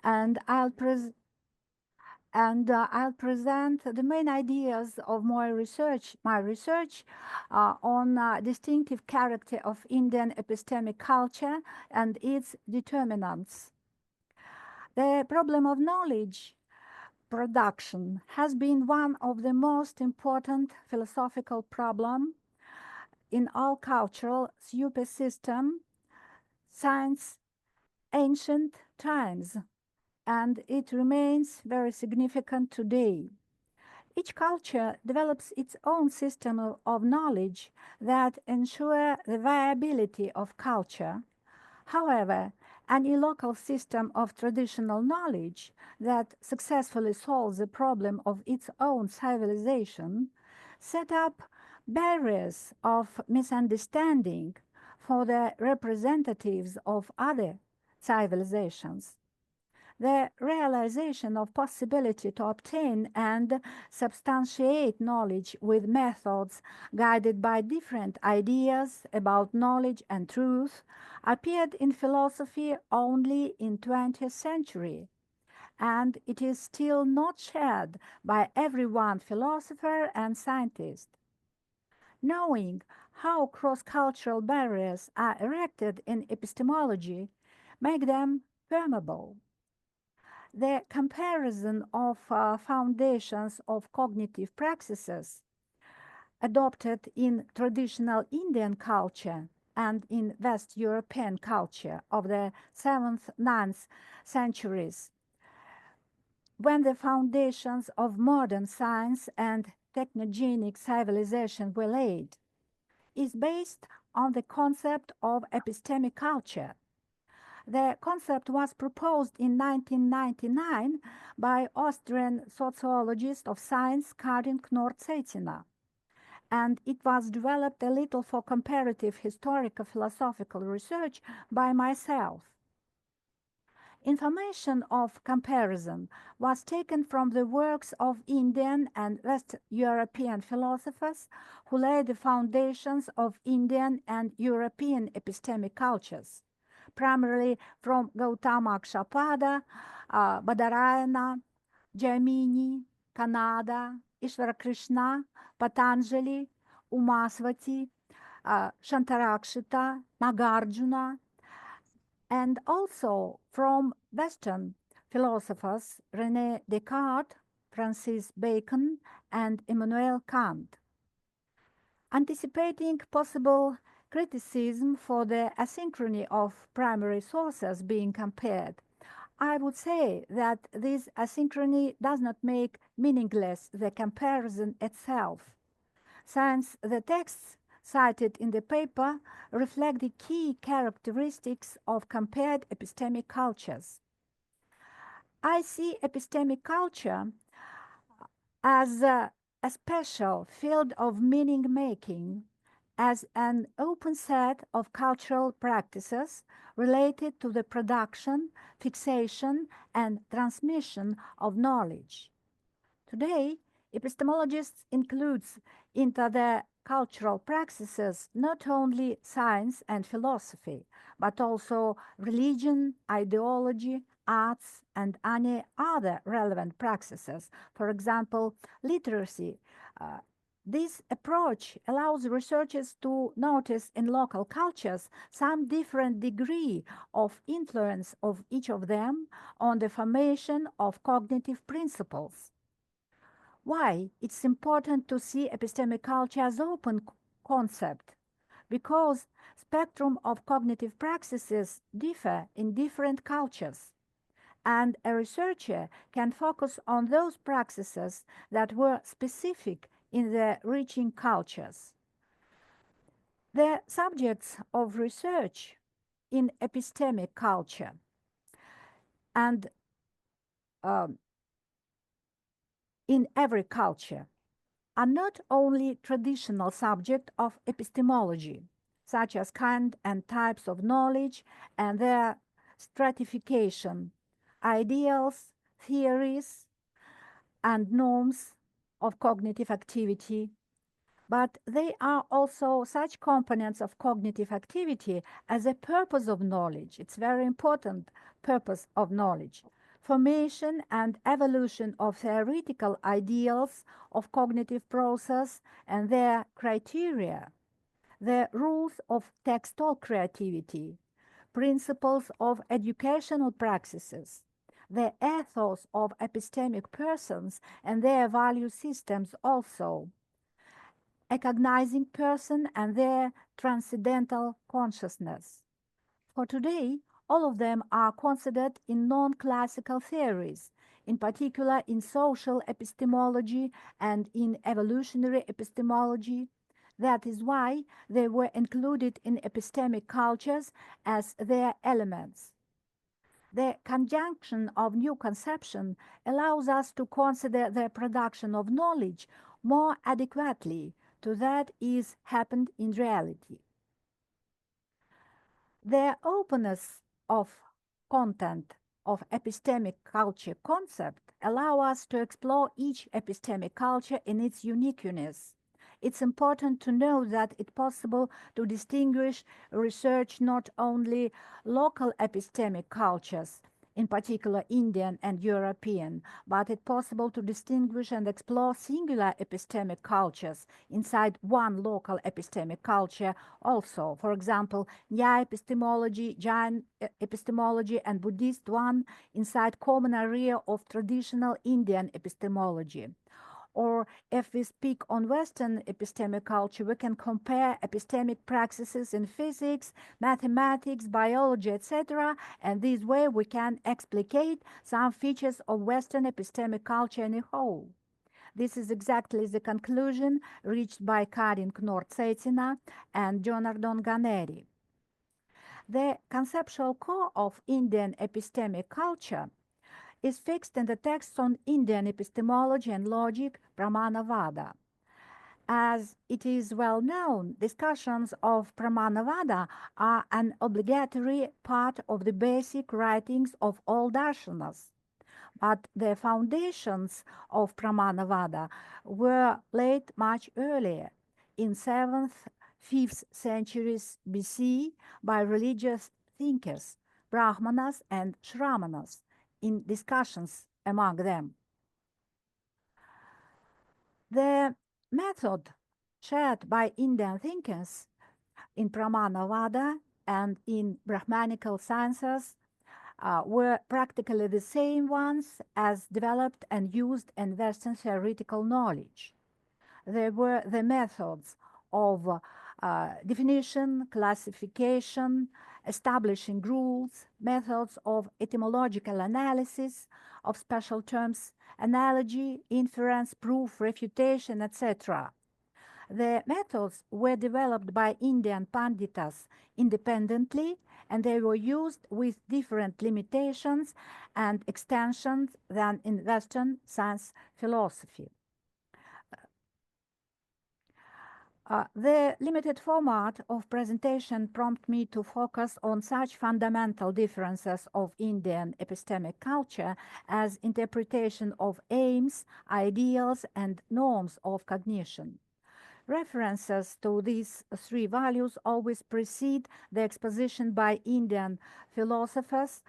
and I'll present the main ideas of my research on distinctive character of Indian epistemic culture and its determinants. The problem of knowledge production has been one of the most important philosophical problems in all cultural super-system since ancient times, and it remains very significant today. Each culture develops its own system of knowledge that ensure the viability of culture. However, any local system of traditional knowledge that successfully solves the problem of its own civilization set up barriers of misunderstanding for the representatives of other civilizations. The realization of possibility to obtain and substantiate knowledge with methods guided by different ideas about knowledge and truth appeared in philosophy only in 20th century, and it is still not shared by every one philosopher and scientist. Knowing how cross-cultural barriers are erected in epistemology make them permeable. The comparison of foundations of cognitive practices adopted in traditional Indian culture and in West European culture of the 7th, 9th centuries, when the foundations of modern science and technogenic civilization were laid, is based on the concept of epistemic culture. The concept was proposed in 1999 by Austrian sociologist of science Karin Knorr-Zetina, and it was developed a little for comparative historical philosophical research by myself. Information of comparison was taken from the works of Indian and West European philosophers who laid the foundations of Indian and European epistemic cultures, primarily from Gautama Akshapada, Badarayana, Jaimini, Kanada, Ishvara Krishna, Patanjali, Umaswati, Shantarakshita, Nagarjuna, and also from Western philosophers René Descartes, Francis Bacon, and Immanuel Kant. Anticipating possible criticism for the asynchrony of primary sources being compared, I would say that this asynchrony does not make meaningless the comparison itself, since the texts cited in the paper reflect the key characteristics of compared epistemic cultures. I see epistemic culture as a special field of meaning making, as an open set of cultural practices related to the production, fixation, and transmission of knowledge. Today, epistemologists includes into the cultural practices not only science and philosophy, but also religion, ideology, arts, and any other relevant practices. For example, literacy. Uh, this approach allows researchers to notice in local cultures some different degree of influence of each of them on the formation of cognitive principles. Why it's important to see epistemic culture as open concept? Because spectrum of cognitive practices differ in different cultures, and a researcher can focus on those practices that were specific in the reaching cultures. The subjects of research in epistemic culture and um, in every culture are not only traditional subject of epistemology, such as kind and types of knowledge and their stratification, ideals, theories, and norms of cognitive activity, but they are also such components of cognitive activity as a purpose of knowledge. It's very important purpose of knowledge formation and evolution of theoretical ideals of cognitive process and their criteria, the rules of textual creativity, principles of educational practices, the ethos of epistemic persons and their value systems also, a cognizing person and their transcendental consciousness. For today, all of them are considered in non-classical theories, in particular in social epistemology and in evolutionary epistemology. That is why they were included in epistemic cultures as their elements. The conjunction of new conception allows us to consider the production of knowledge more adequately to that is happened in reality. The openness of content of epistemic culture concept allow us to explore each epistemic culture in its uniqueness. It's important to know that it's possible to distinguish research not only local epistemic cultures, in particular Indian and European, but it's possible to distinguish and explore singular epistemic cultures inside one local epistemic culture also. For example, Nyaya epistemology, Jain epistemology, and Buddhist one inside common area of traditional Indian epistemology. Or if we speak on Western epistemic culture, we can compare epistemic practices in physics, mathematics, biology, etc. And this way we can explicate some features of Western epistemic culture in a whole. This is exactly the conclusion reached by Karin Knorr-Tsetina and Jonardon Ganeri. The conceptual core of Indian epistemic culture is fixed in the texts on Indian epistemology and logic, Pramanavada. As it is well known, discussions of Pramanavada are an obligatory part of the basic writings of all darshanas. But the foundations of Pramanavada were laid much earlier, in 7th, 5th centuries BC, by religious thinkers, Brahmanas and Shramanas, in discussions among them. The method shared by Indian thinkers in Pramanavada and in Brahmanical sciences were practically the same ones as developed and used in Western theoretical knowledge. They were the methods of definition, classification, establishing rules, methods of etymological analysis of special terms, analogy, inference, proof, refutation, etc. The methods were developed by Indian Panditas independently, and they were used with different limitations and extensions than in Western science philosophy. The limited format of presentation prompted me to focus on such fundamental differences of Indian epistemic culture as interpretation of aims, ideals, and norms of cognition. References to these three values always precede the exposition by Indian philosophers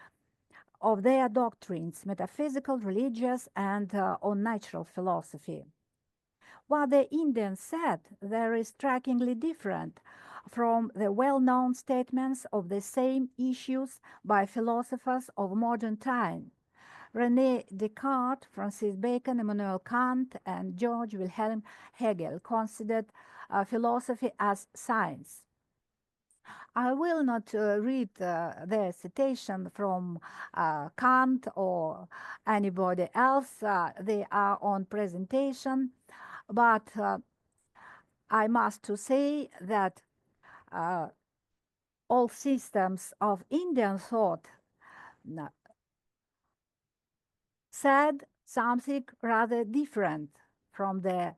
of their doctrines, metaphysical, religious, and on natural philosophy. What the Indians said there is strikingly different from the well-known statements of the same issues by philosophers of modern time. René Descartes, Francis Bacon, Immanuel Kant, and George Wilhelm Hegel considered philosophy as science. I will not read the citation from Kant or anybody else. They are on presentation. But I must to say that all systems of Indian thought said something rather different from the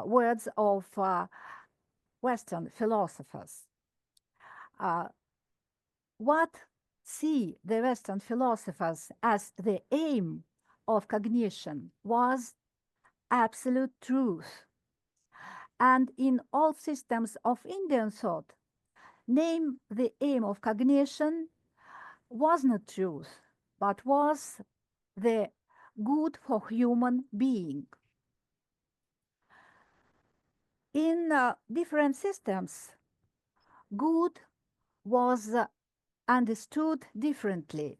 words of Western philosophers. What see the Western philosophers as the aim of cognition was absolute truth. And in all systems of Indian thought, name the aim of cognition was not truth, but was the good for human being. In different systems, good was understood differently,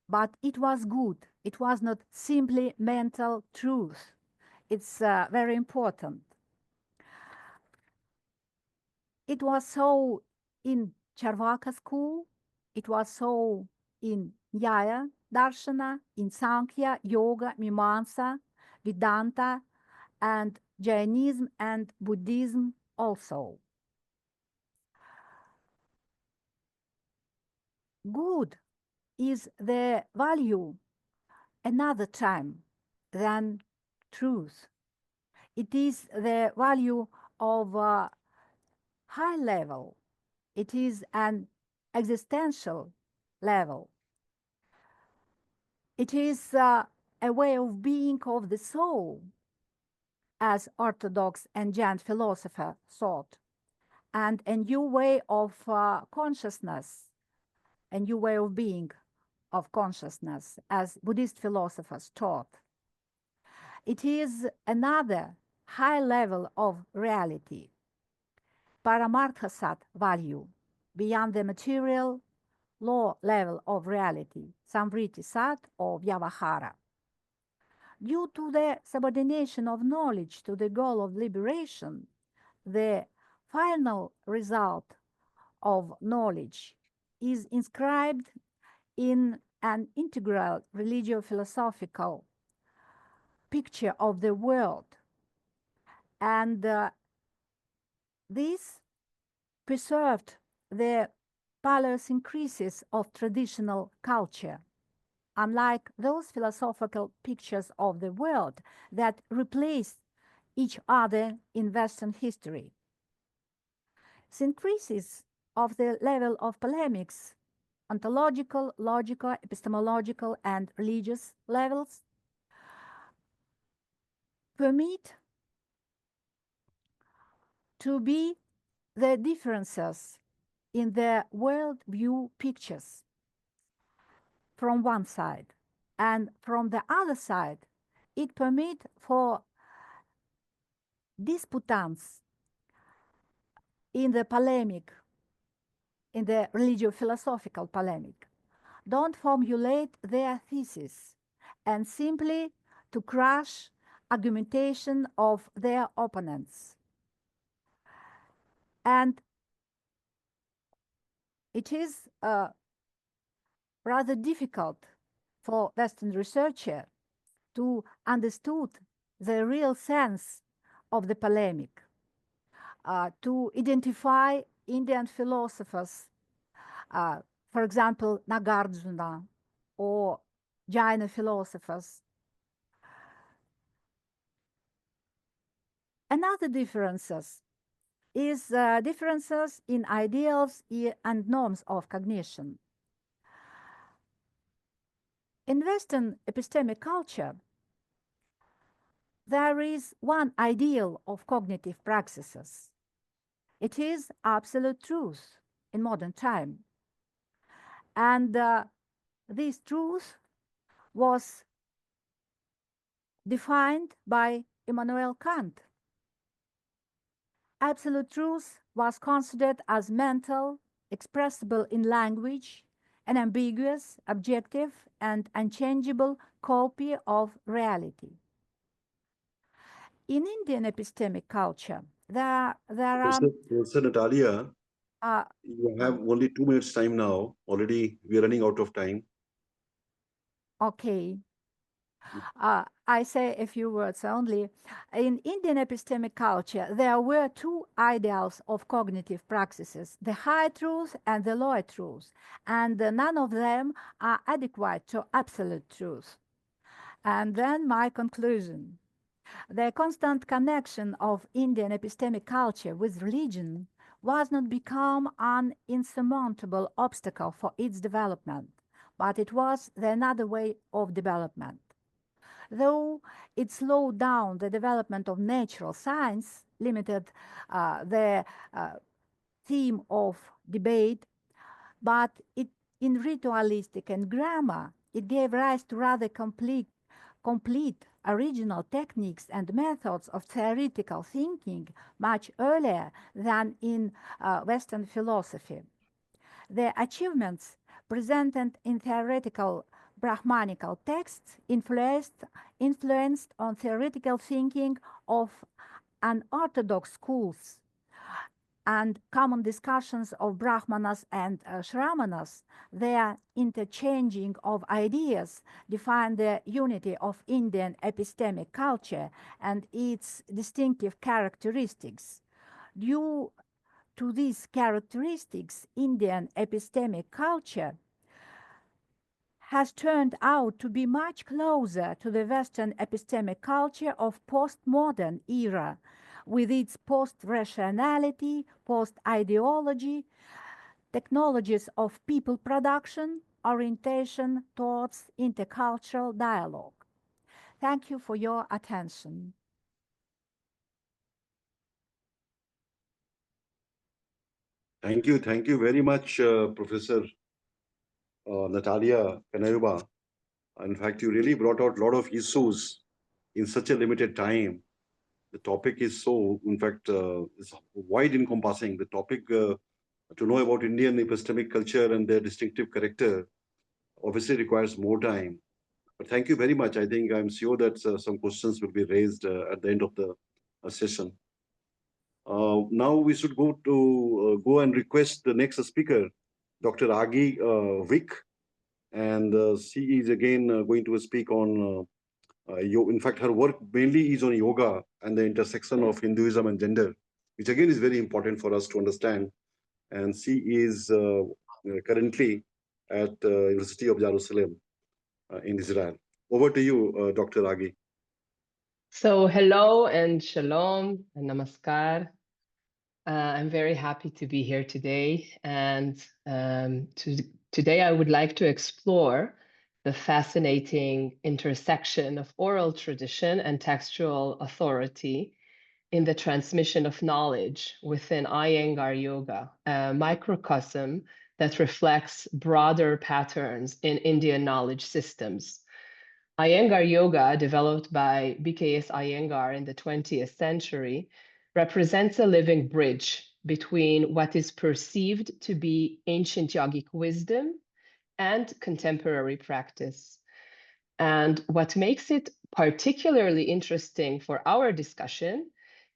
but it was good. It was not simply mental truth. It's very important. It was so in Charvaka school, it was so in Nyaya Darshana, in Sankhya, Yoga, Mimamsa, Vedanta, and Jainism and Buddhism also. Good is the value another time than truth. It is the value of a high level. It is an existential level. It is a way of being of the soul, as Orthodox and Jain philosopher thought, and a new way of consciousness, a new way of being of consciousness, as Buddhist philosophers taught. It is another high level of reality, Paramartha Sat value, beyond the material low level of reality, Samvriti Sat or Vyavahara. Due to the subordination of knowledge to the goal of liberation, the final result of knowledge is inscribed in an integral religio-philosophical picture of the world. And this preserved the idiosyncrasies of traditional culture, unlike those philosophical pictures of the world that replaced each other in Western history. Syncresis of the level of polemics, ontological, logical, epistemological, and religious levels, permit to be the differences in the worldview pictures from one side, and from the other side, it permits for disputants in the polemic, in the religio-philosophical polemic, don't formulate their thesis and simply to crush argumentation of their opponents. And it is rather difficult for Western researcher to understand the real sense of the polemic, to identify Indian philosophers, for example, Nagarjuna or Jaina philosophers. Another differences is differences in ideals and norms of cognition. In Western epistemic culture, there is one ideal of cognitive practices. It is absolute truth in modern time. And this truth was defined by Immanuel Kant. Absolute truth was considered as mental, expressible in language, an ambiguous, objective, and unchangeable copy of reality. In Indian epistemic culture, there are... Professor Nataliya, you have only 2 minutes time now. Already we are running out of time. Okay. I say a few words only. In Indian epistemic culture, there were two ideals of cognitive practices, the high truth and the lower truth, and none of them are adequate to absolute truth. And then my conclusion. The constant connection of Indian epistemic culture with religion was not become an insurmountable obstacle for its development, but it was the another way of development. Though it slowed down the development of natural science, limited the theme of debate, but it in ritualistic and grammar, It gave rise to rather complete original techniques and methods of theoretical thinking much earlier than in Western philosophy. The achievements presented in theoretical Brahmanical texts influenced on theoretical thinking of unorthodox schools, and common discussions of Brahmanas and Shramanas, their interchanging of ideas define the unity of Indian epistemic culture and its distinctive characteristics. Due to these characteristics, Indian epistemic culture has turned out to be much closer to the Western epistemic culture of postmodern era, with its post-rationality, post-ideology, technologies of people production, orientation towards intercultural dialogue. Thank you for your attention. Thank you very much, Professor Nataliya Kanaeva. In fact, you really brought out a lot of issues in such a limited time. The topic is so, in fact, is wide encompassing. The topic to know about Indian epistemic culture and their distinctive character obviously requires more time. But thank you very much. I think I'm sure that some questions will be raised at the end of the session. Now we should go and request the next speaker, Dr. Agi Wittich, and she is again going to speak on. In fact, her work mainly is on yoga and the intersection of Hinduism and gender, which again is very important for us to understand. And she is currently at University of Jerusalem in Israel. Over to you, Dr. Agi. So hello and shalom and namaskar. I'm very happy to be here today. And today I would like to explore the fascinating intersection of oral tradition and textual authority in the transmission of knowledge within Iyengar yoga, a microcosm that reflects broader patterns in Indian knowledge systems. Iyengar yoga, developed by BKS Iyengar in the 20th century, represents a living bridge between what is perceived to be ancient yogic wisdom and contemporary practice. And what makes it particularly interesting for our discussion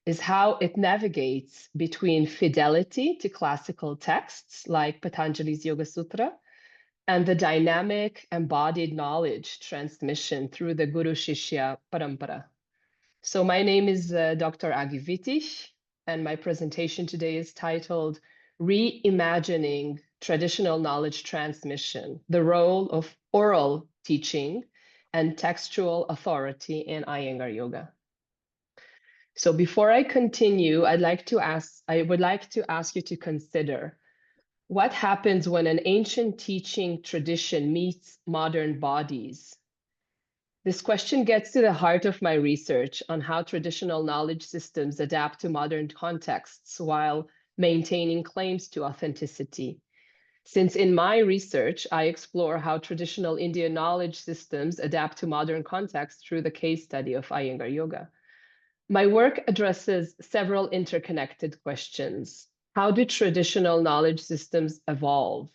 is how it navigates between fidelity to classical texts like Patanjali's Yoga Sutra and the dynamic embodied knowledge transmission through the Guru Shishya Parampara. So my name is Dr. Agi Wittich, and my presentation today is titled Reimagining Traditional Knowledge Transmission, the Role of Oral Teaching and Textual Authority in Iyengar Yoga. So before I continue, I would like to ask you to consider what happens when an ancient teaching tradition meets modern bodies? This question gets to the heart of my research on how traditional knowledge systems adapt to modern contexts while maintaining claims to authenticity. Since in my research, I explore how traditional Indian knowledge systems adapt to modern contexts through the case study of Iyengar Yoga. My work addresses several interconnected questions. How do traditional knowledge systems evolve?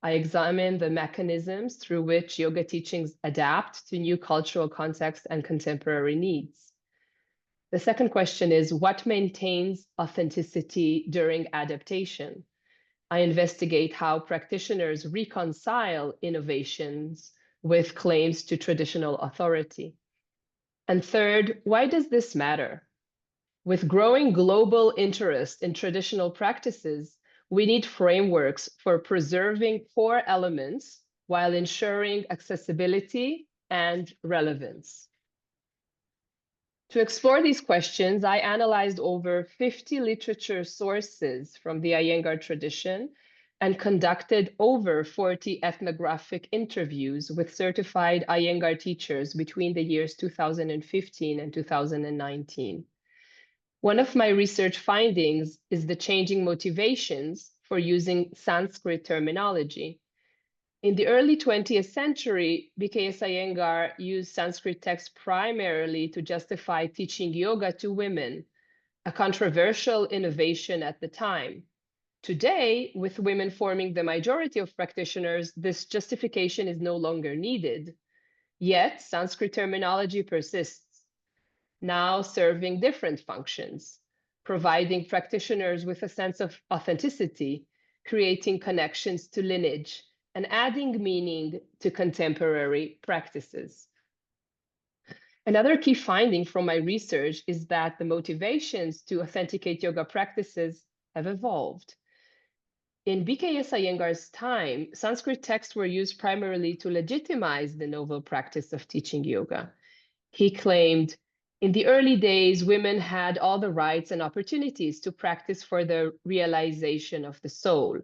I examine the mechanisms through which yoga teachings adapt to new cultural contexts and contemporary needs. The second question is, what maintains authenticity during adaptation? I investigate how practitioners reconcile innovations with claims to traditional authority. And third, why does this matter? With growing global interest in traditional practices, we need frameworks for preserving core elements while ensuring accessibility and relevance. To explore these questions, I analyzed over 50 literature sources from the Iyengar tradition and conducted over 40 ethnographic interviews with certified Iyengar teachers between the years 2015 and 2019. One of my research findings is the changing motivations for using Sanskrit terminology. In the early 20th century, BKS Iyengar used Sanskrit texts primarily to justify teaching yoga to women, a controversial innovation at the time. Today, with women forming the majority of practitioners, this justification is no longer needed. Yet, Sanskrit terminology persists, now serving different functions, providing practitioners with a sense of authenticity, creating connections to lineage, and adding meaning to contemporary practices. Another key finding from my research is that the motivations to authenticate yoga practices have evolved. In BKS Iyengar's time, Sanskrit texts were used primarily to legitimize the novel practice of teaching yoga. He claimed, in the early days, women had all the rights and opportunities to practice for the realization of the soul.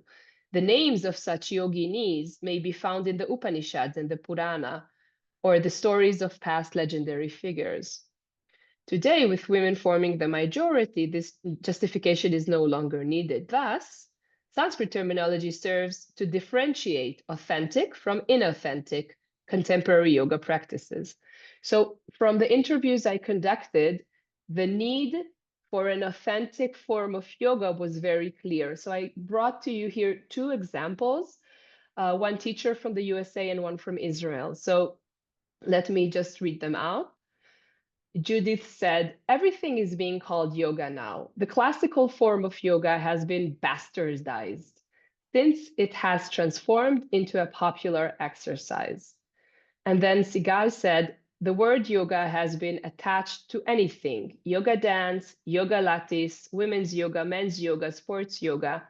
The names of such yoginis may be found in the Upanishads and the Purana, or the stories of past legendary figures. Today, with women forming the majority, this justification is no longer needed. Thus, Sanskrit terminology serves to differentiate authentic from inauthentic contemporary yoga practices. So from the interviews I conducted, the need for an authentic form of yoga was very clear. So I brought to you here two examples, one teacher from the USA and one from Israel. So let me just read them out. Judith said, everything is being called yoga now. The classical form of yoga has been bastardized since it has transformed into a popular exercise. And then Sigal said, the word yoga has been attached to anything, yoga dance, yoga lattice, women's yoga, men's yoga, sports yoga,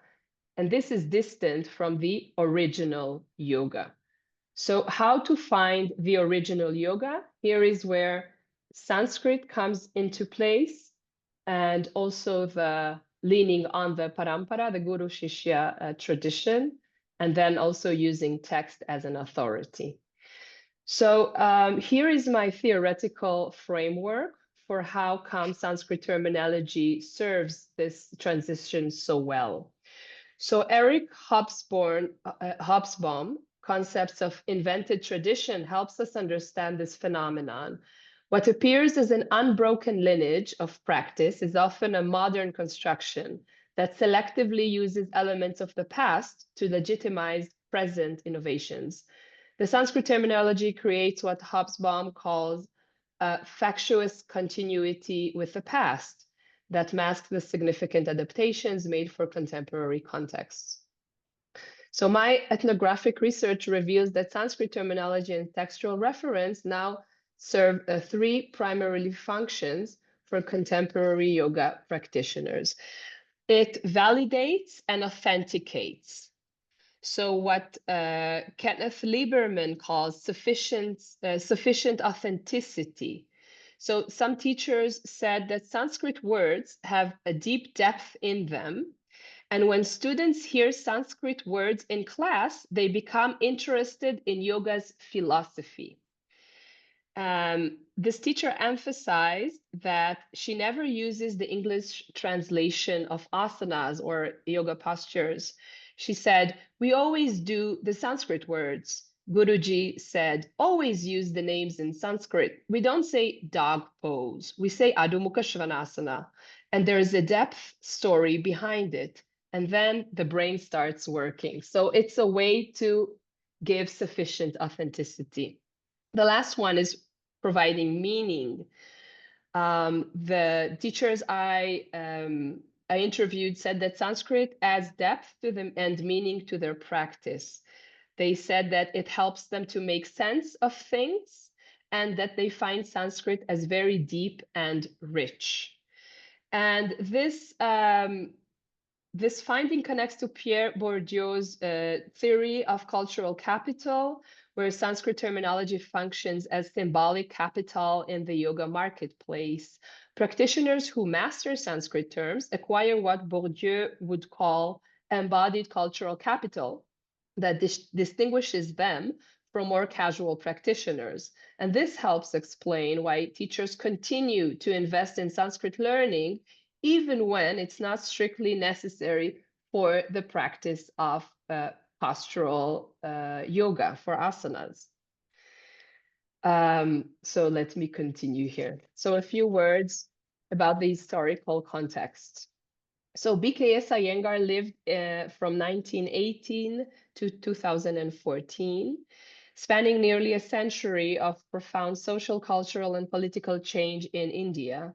and this is distant from the original yoga. So how to find the original yoga? Here is where Sanskrit comes into place, and also the leaning on the parampara, the Guru Shishya tradition, and then also using text as an authority. So here is my theoretical framework for how come Sanskrit terminology serves this transition so well. So Eric Hobsbawm, Concepts of Invented Tradition, helps us understand this phenomenon. What appears as an unbroken lineage of practice is often a modern construction that selectively uses elements of the past to legitimize present innovations. The Sanskrit terminology creates what Hobsbawm calls a factious continuity with the past that masks the significant adaptations made for contemporary contexts. So my ethnographic research reveals that Sanskrit terminology and textual reference now serve three primary functions for contemporary yoga practitioners. It validates and authenticates. So what Kenneth Lieberman calls sufficient authenticity. So some teachers said that Sanskrit words have a deep depth in them. And when students hear Sanskrit words in class, they become interested in yoga's philosophy. This teacher emphasized that she never uses the English translation of asanas or yoga postures. She said, we always do the Sanskrit words. Guruji said, always use the names in Sanskrit. We don't say dog pose. We say Adho Mukha Svanasana. And there's a depth story behind it. And then the brain starts working. So it's a way to give sufficient authenticity. The last one is providing meaning. The teachers I interviewed said that Sanskrit adds depth to them and meaning to their practice. They said that it helps them to make sense of things and that they find Sanskrit as very deep and rich. And this finding connects to Pierre Bourdieu's theory of cultural capital, where Sanskrit terminology functions as symbolic capital in the yoga marketplace. Practitioners who master Sanskrit terms acquire what Bourdieu would call embodied cultural capital that distinguishes them from more casual practitioners. And this helps explain why teachers continue to invest in Sanskrit learning even when it's not strictly necessary for the practice of postural yoga, for asanas. So let me continue here. So a few words about the historical context. So BKS Iyengar lived from 1918 to 2014, spanning nearly a century of profound social, cultural, and political change in India.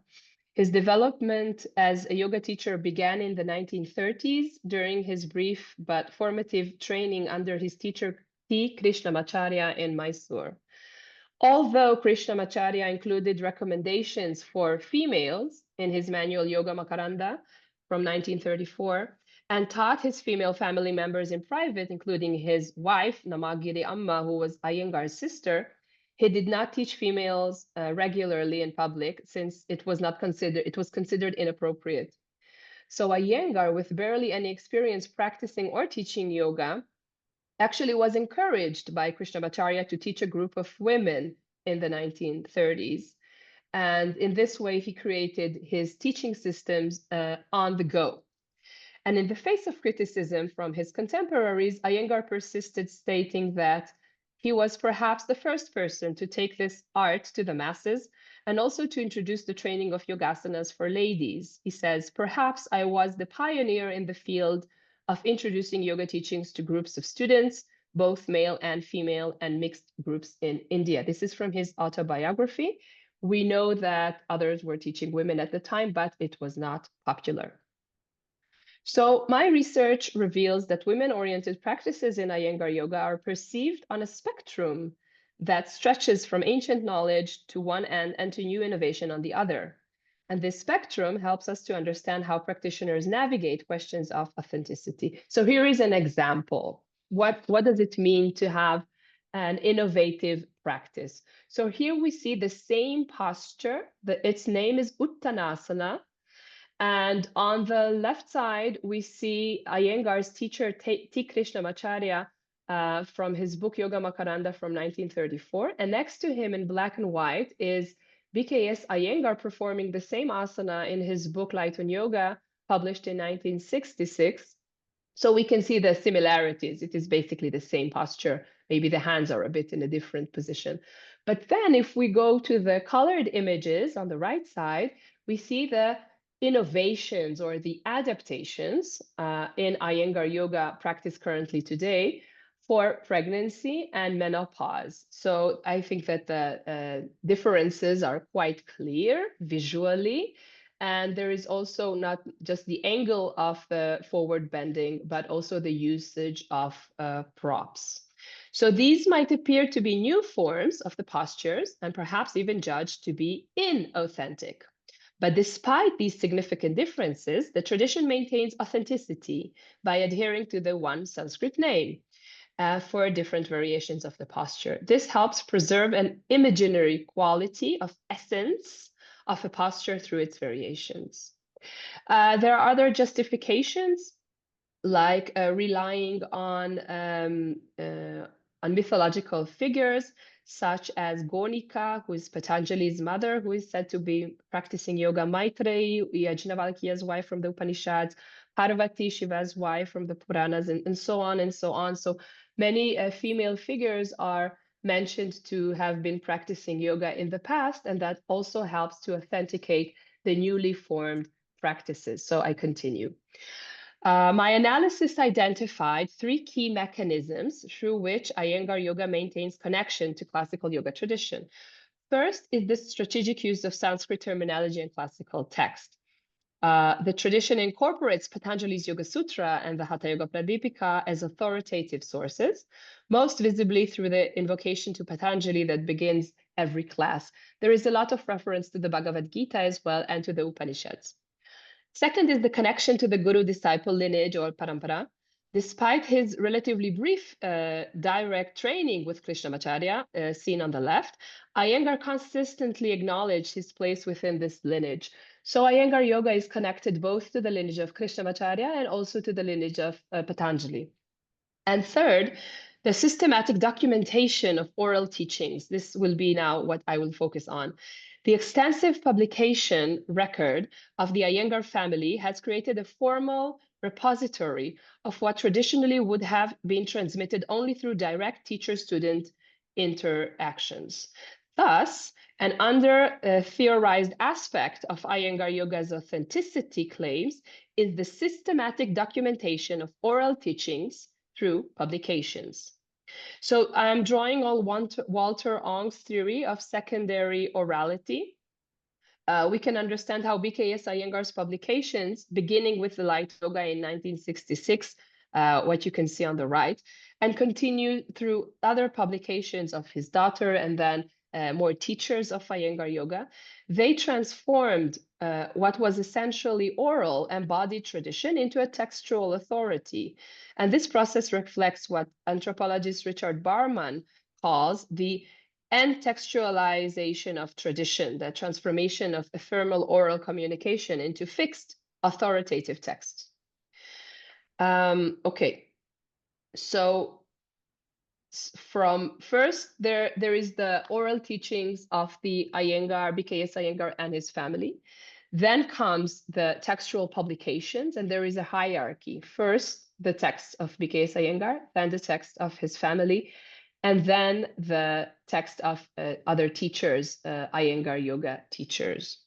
His development as a yoga teacher began in the 1930s during his brief but formative training under his teacher T. Krishnamacharya in Mysore. Although Krishnamacharya included recommendations for females in his manual Yoga Makaranda from 1934 and taught his female family members in private, including his wife, Namagiri Amma, who was Iyengar's sister, he did not teach females regularly in public since it was considered inappropriate. So Iyengar, with barely any experience practicing or teaching yoga, actually was encouraged by Krishnamacharya to teach a group of women in the 1930s. And in this way, he created his teaching systems on the go. And in the face of criticism from his contemporaries, Iyengar persisted, stating that he was perhaps the first person to take this art to the masses and also to introduce the training of yogasanas for ladies. He says, perhaps I was the pioneer in the field of introducing yoga teachings to groups of students, both male and female, and mixed groups in India. This is from his autobiography. We know that others were teaching women at the time, but it was not popular. So my research reveals that women-oriented practices in Iyengar yoga are perceived on a spectrum that stretches from ancient knowledge to one end and to new innovation on the other. And this spectrum helps us to understand how practitioners navigate questions of authenticity. So here is an example. What does it mean to have an innovative practice? So here we see the same posture. Its name is Uttanasana. And on the left side, we see Iyengar's teacher, T. Krishnamacharya, from his book Yoga Makaranda from 1934. And next to him in black and white is BKS Iyengar performing the same asana in his book Light on Yoga, published in 1966. So we can see the similarities. It is basically the same posture. Maybe the hands are a bit in a different position. But then if we go to the colored images on the right side, we see the innovations or the adaptations in Iyengar yoga practice currently today for pregnancy and menopause. So I think that the differences are quite clear visually. And there is also not just the angle of the forward bending, but also the usage of props. So these might appear to be new forms of the postures and perhaps even judged to be inauthentic. But despite these significant differences, the tradition maintains authenticity by adhering to the one Sanskrit name for different variations of the posture. This helps preserve an imaginary quality of essence of a posture through its variations. There are other justifications, like relying on mythological figures, such as Gonika, who is Patanjali's mother, who is said to be practicing yoga, Maitreyi, Yajnavalkya's wife from the Upanishads, Parvati, Shiva's wife from the Puranas, and so on and so on. So many female figures are mentioned to have been practicing yoga in the past, and that also helps to authenticate the newly formed practices. So I continue. My analysis identified three key mechanisms through which Iyengar yoga maintains connection to classical yoga tradition. First is the strategic use of Sanskrit terminology and classical text. The tradition incorporates Patanjali's Yoga Sutra and the Hatha Yoga Pradipika as authoritative sources, most visibly through the invocation to Patanjali that begins every class. There is a lot of reference to the Bhagavad Gita as well and to the Upanishads. Second is the connection to the guru-disciple lineage or parampara. Despite his relatively brief direct training with Krishnamacharya, seen on the left, Iyengar consistently acknowledged his place within this lineage. So Iyengar yoga is connected both to the lineage of Krishnamacharya and also to the lineage of Patanjali. And third, the systematic documentation of oral teachings. This will be now what I will focus on. The extensive publication record of the Iyengar family has created a formal repository of what traditionally would have been transmitted only through direct teacher-student interactions. Thus, an under-theorized aspect of Iyengar Yoga's authenticity claims is the systematic documentation of oral teachings through publications. So I'm drawing on Walter Ong's theory of secondary orality. We can understand how BKS Iyengar's publications, beginning with the Light Yoga in 1966, what you can see on the right, and continue through other publications of his daughter and then more teachers of Iyengar Yoga. They transformed what was essentially oral embodied tradition into a textual authority. And this process reflects what anthropologist Richard Barman calls the entextualization of tradition, the transformation of ephemeral oral communication into fixed authoritative text. Okay, so from first, there is the oral teachings of the Iyengar, BKS Iyengar and his family. Then comes the textual publications, and there is a hierarchy. First, the text of BKS Iyengar, then the text of his family, and then the text of other teachers, Iyengar Yoga teachers.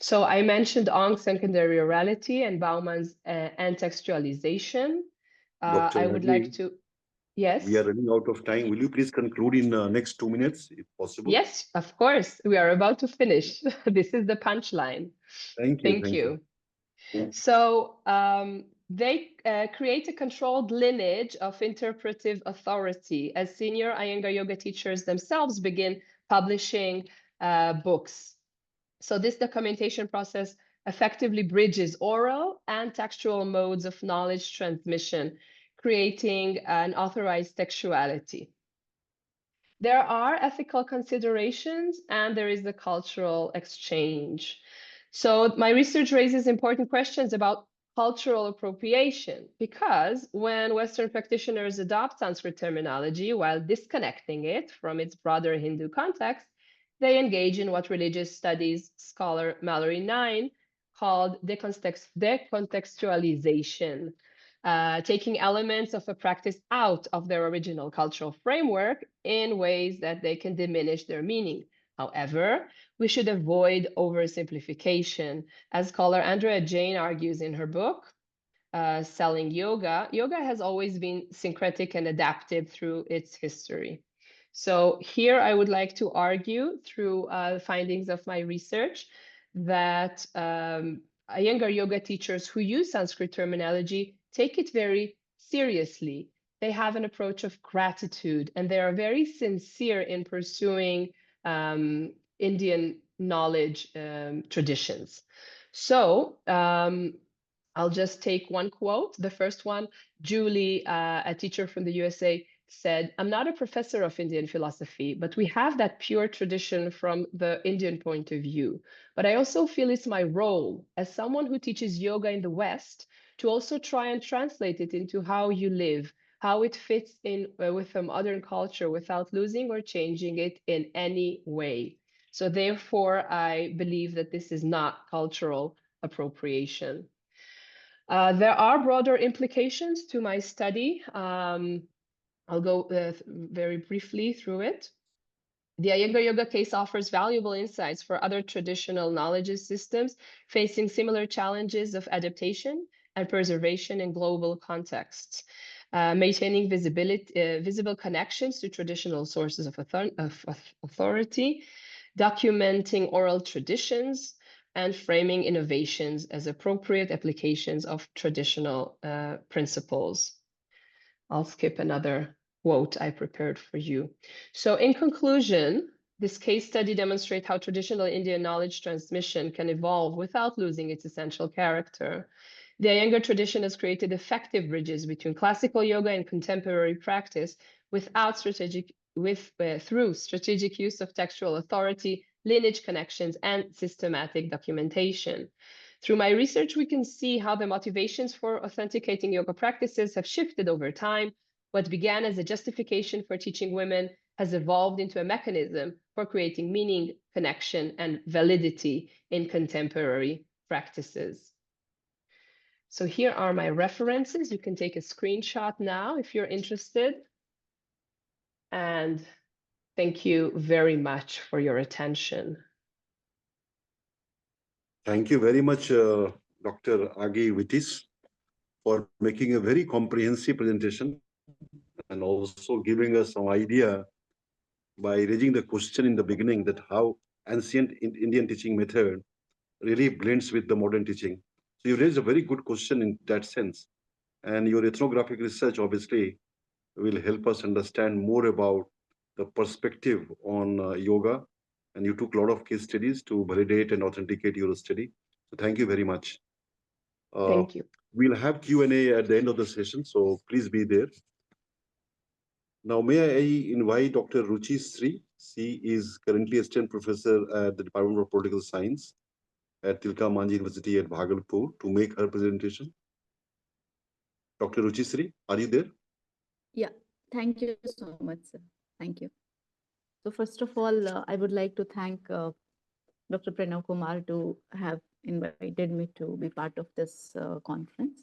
So I mentioned Ong's secondary orality and Bauman's entextualization. I would like to, yes? We are running out of time. Will you please conclude in next 2 minutes, if possible? Yes, of course. We are about to finish. This is the punchline. Thank you. Thank you. So they create a controlled lineage of interpretive authority as senior Iyengar Yoga teachers themselves begin publishing books. So this documentation process effectively bridges oral and textual modes of knowledge transmission, creating an authorized textuality. There are ethical considerations and there is the cultural exchange. So my research raises important questions about cultural appropriation, because when Western practitioners adopt Sanskrit terminology while disconnecting it from its broader Hindu context, they engage in what religious studies scholar Mallory Nine called decontextualization, taking elements of a practice out of their original cultural framework in ways that they can diminish their meaning. However, we should avoid oversimplification. As scholar Andrea Jain argues in her book, Selling Yoga, yoga has always been syncretic and adaptive through its history. So here I would like to argue through findings of my research that Iyengar Yoga teachers who use Sanskrit terminology take it very seriously. They have an approach of gratitude and they are very sincere in pursuing Indian knowledge traditions. So I'll just take one quote. The first one, Julie, a teacher from the USA, said, "I'm not a professor of Indian philosophy, but we have that pure tradition from the Indian point of view. But I also feel it's my role as someone who teaches yoga in the West to also try and translate it into how you live, how it fits in with a modern culture without losing or changing it in any way." So therefore, I believe that this is not cultural appropriation. There are broader implications to my study. I'll go very briefly through it. The Iyengar Yoga case offers valuable insights for other traditional knowledge systems facing similar challenges of adaptation and preservation in global contexts, maintaining visible connections to traditional sources of authority, documenting oral traditions, and framing innovations as appropriate applications of traditional principles. I'll skip another quote I prepared for you. So in conclusion, this case study demonstrates how traditional Indian knowledge transmission can evolve without losing its essential character. The Iyengar tradition has created effective bridges between classical yoga and contemporary practice through strategic use of textual authority, lineage connections, and systematic documentation. Through my research, we can see how the motivations for authenticating yoga practices have shifted over time. What began as a justification for teaching women has evolved into a mechanism for creating meaning, connection, and validity in contemporary practices. So here are my references. You can take a screenshot now if you're interested. And thank you very much for your attention. Thank you very much, Dr. Agi Wittich, for making a very comprehensive presentation and also giving us some idea by raising the question in the beginning that how ancient Indian teaching method really blends with the modern teaching. So you raised a very good question in that sense. And your ethnographic research obviously will help us understand more about the perspective on yoga. And you took a lot of case studies to validate and authenticate your study. So thank you very much. Thank you. We'll have Q&A at the end of the session, so please be there. Now, may I invite Dr. Ruchi Shree. She is currently assistant professor at the Department of Political Science at Tilka Manji University at Bhagalpur to make her presentation. Dr. Ruchi Shree, are you there? Yeah, thank you so much, sir. Thank you. So first of all, I would like to thank Dr. Pranav Kumar to have invited me to be part of this conference.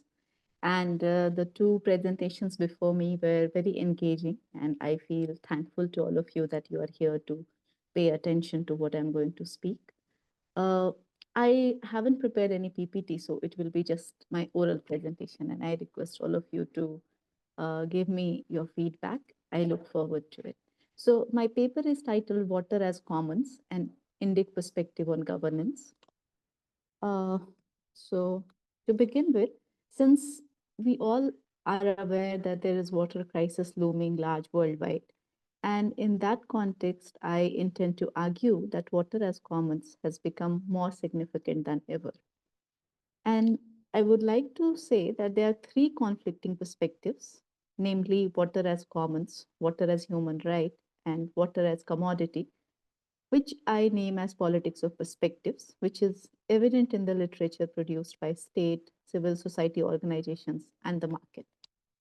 And the two presentations before me were very engaging, and I feel thankful to all of you that you are here to pay attention to what I'm going to speak. I haven't prepared any PPT, so it will be just my oral presentation, and I request all of you to give me your feedback. I look forward to it. So my paper is titled Water as Commons, an Indic Perspective on Governance. So to begin with, since we all are aware that there is water crisis looming large worldwide, and in that context, I intend to argue that water as commons has become more significant than ever. And I would like to say that there are three conflicting perspectives, namely water as commons, water as human right, and water as commodity, which I name as politics of perspectives, which is evident in the literature produced by state, civil society organizations, and the market.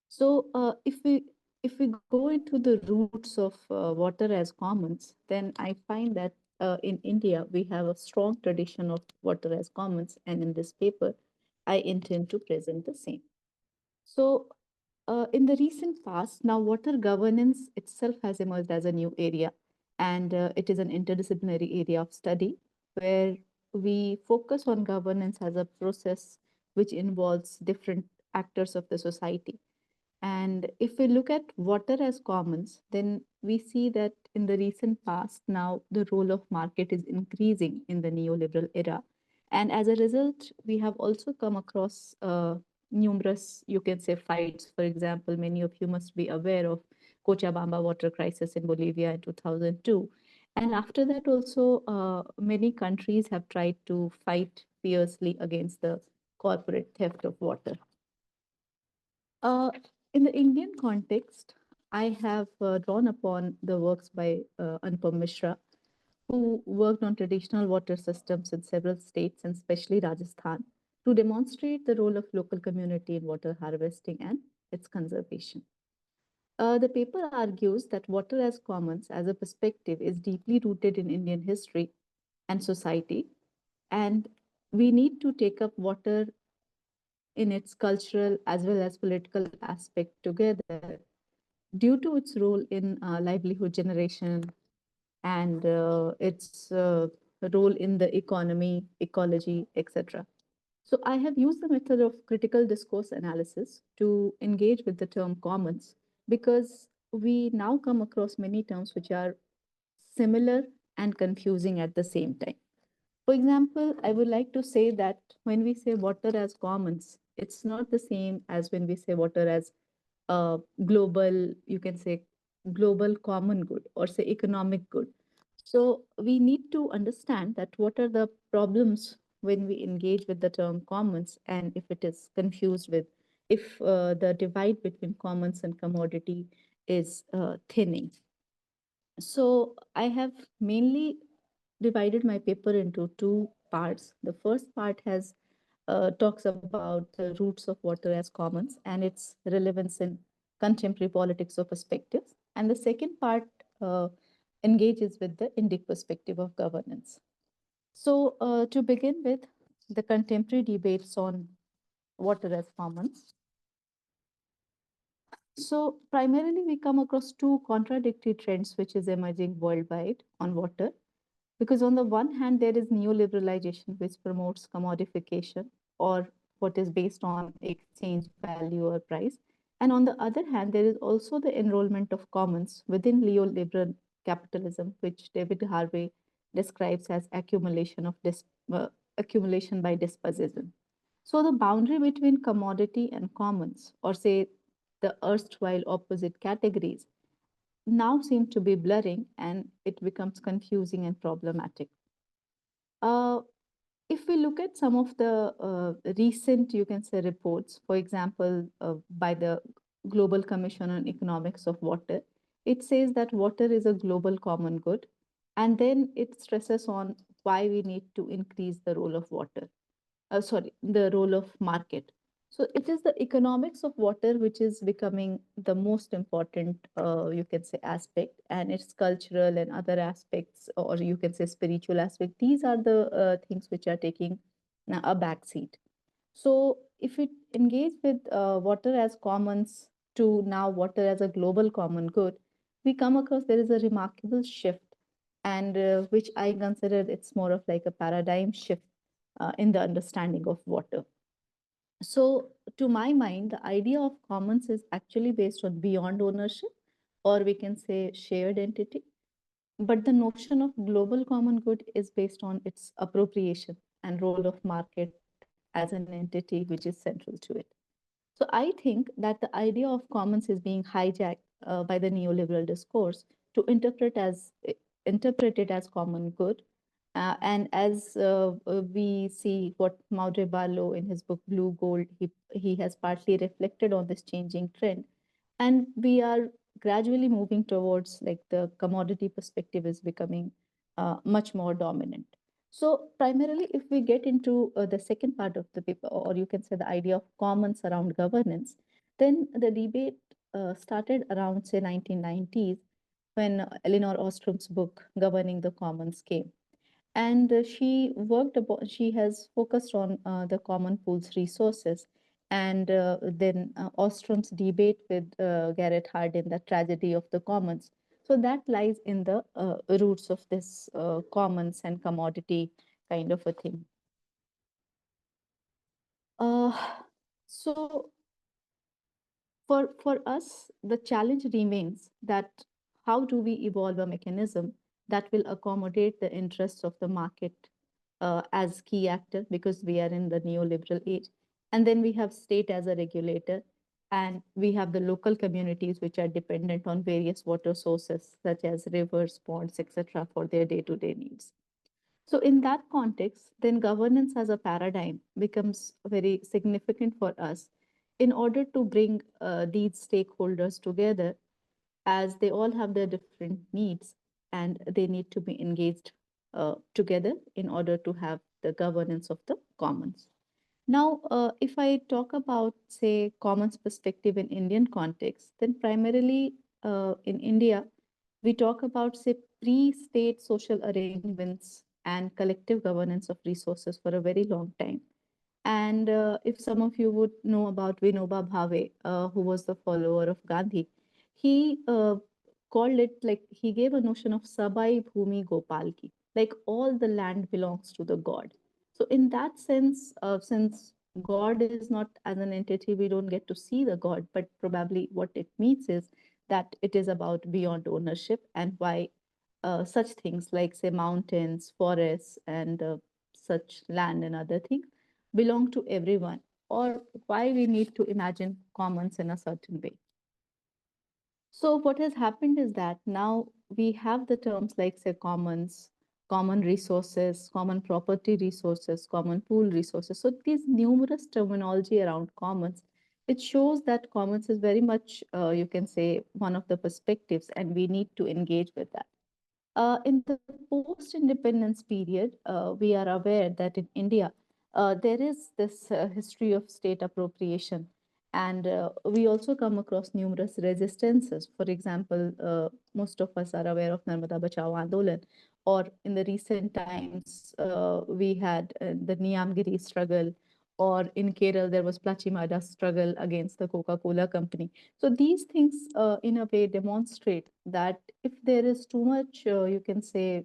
So if we go into the roots of water as commons, then I find that in India we have a strong tradition of water as commons, and in this paper, I intend to present the same. So in the recent past, now water governance itself has emerged as a new area, and it is an interdisciplinary area of study where we focus on governance as a process which involves different actors of the society. And if we look at water as commons, then we see that in the recent past, now the role of market is increasing in the neoliberal era. And as a result, we have also come across numerous, you can say, fights. For example, many of you must be aware of Cochabamba water crisis in Bolivia in 2002. And after that, also, many countries have tried to fight fiercely against the corporate theft of water. Uh, in the Indian context, I have drawn upon the works by Anupam Mishra, who worked on traditional water systems in several states, and especially Rajasthan, to demonstrate the role of local community in water harvesting and its conservation. The paper argues that water as commons as a perspective is deeply rooted in Indian history and society, and we need to take up water in its cultural as well as political aspect together due to its role in livelihood generation and its role in the economy, ecology, etc. So I have used the method of critical discourse analysis to engage with the term commons because we now come across many terms which are similar and confusing at the same time. For example, I would like to say that when we say water as commons, it's not the same as when we say water as global, you can say global common good or say economic good. So we need to understand that what are the problems when we engage with the term commons and if it is confused with if the divide between commons and commodity is thinning. So I have mainly divided my paper into two parts. The first part has talks about the roots of water as commons and its relevance in contemporary politics or perspectives. And the second part engages with the Indic perspective of governance. So to begin with, the contemporary debates on water as commons. So primarily we come across two contradictory trends which is emerging worldwide on water. Because on the one hand, there is neoliberalization, which promotes commodification or what is based on exchange value or price. And on the other hand, there is also the enrollment of commons within neoliberal capitalism, which David Harvey describes as accumulation by dispossession. So the boundary between commodity and commons, or say the erstwhile opposite categories, now seem to be blurring and it becomes confusing and problematic. Uh, if we look at some of the recent, you can say, reports, for example, by the Global Commission on Economics of Water, it says that water is a global common good. And then it stresses on why we need to increase the role of water, the role of market. So it is the economics of water which is becoming the most important, you can say, aspect, and its cultural and other aspects, or you can say spiritual aspect. These are the things which are taking a back seat. So if we engage with water as commons to now water as a global common good, we come across there is a remarkable shift, and which I consider it's more of like a paradigm shift in the understanding of water. So, to my mind, the idea of commons is actually based on beyond ownership, or we can say shared entity. But the notion of global common good is based on its appropriation and role of market as an entity which is central to it. So I think that the idea of commons is being hijacked by the neoliberal discourse to interpret it as common good. And as we see what Maudre Barlow in his book Blue Gold, he has partly reflected on this changing trend. And we are gradually moving towards like the commodity perspective is becoming much more dominant. So primarily, if we get into the second part of the paper, or you can say the idea of commons around governance, then the debate started around say 1990s when Elinor Ostrom's book Governing the Commons came. And she has focused on the common pool's resources. And then Ostrom's debate with Garrett Hardin, the tragedy of the commons. So that lies in the roots of this commons and commodity kind of a thing. Uh, so for us, the challenge remains that how do we evolve a mechanism that will accommodate the interests of the market as key actor, because we are in the neoliberal age. And then we have state as a regulator, and we have the local communities which are dependent on various water sources such as rivers, ponds, etc. for their day-to-day needs. So in that context, then governance as a paradigm becomes very significant for us in order to bring these stakeholders together, as they all have their different needs and they need to be engaged together in order to have the governance of the commons. Now, if I talk about, say, commons perspective in Indian context, then primarily in India, we talk about, say, pre-state social arrangements and collective governance of resources for a very long time. And if some of you would know about Vinoba Bhave, who was the follower of Gandhi, he called it like he gave a notion of Sabai Bhumi Gopalki, like all the land belongs to the god. So in that sense, since God is not as an entity, we don't get to see the God, but probably what it means is that it is about beyond ownership, and why such things like, say, mountains, forests, and such land and other things belong to everyone, or why we need to imagine commons in a certain way. So what has happened is that now we have the terms like, say, commons, common resources, common property resources, common pool resources. So these numerous terminology around commons, it shows that commons is very much, you can say, one of the perspectives, and we need to engage with that. In the post-independence period, we are aware that in India, there is this history of state appropriation. And we also come across numerous resistances. For example, most of us are aware of Narmada Bachao Andolan, or in the recent times, we had the Niyamgiri struggle, or in Kerala, there was Plachimada's struggle against the Coca-Cola company. So these things, in a way, demonstrate that if there is too much, you can say,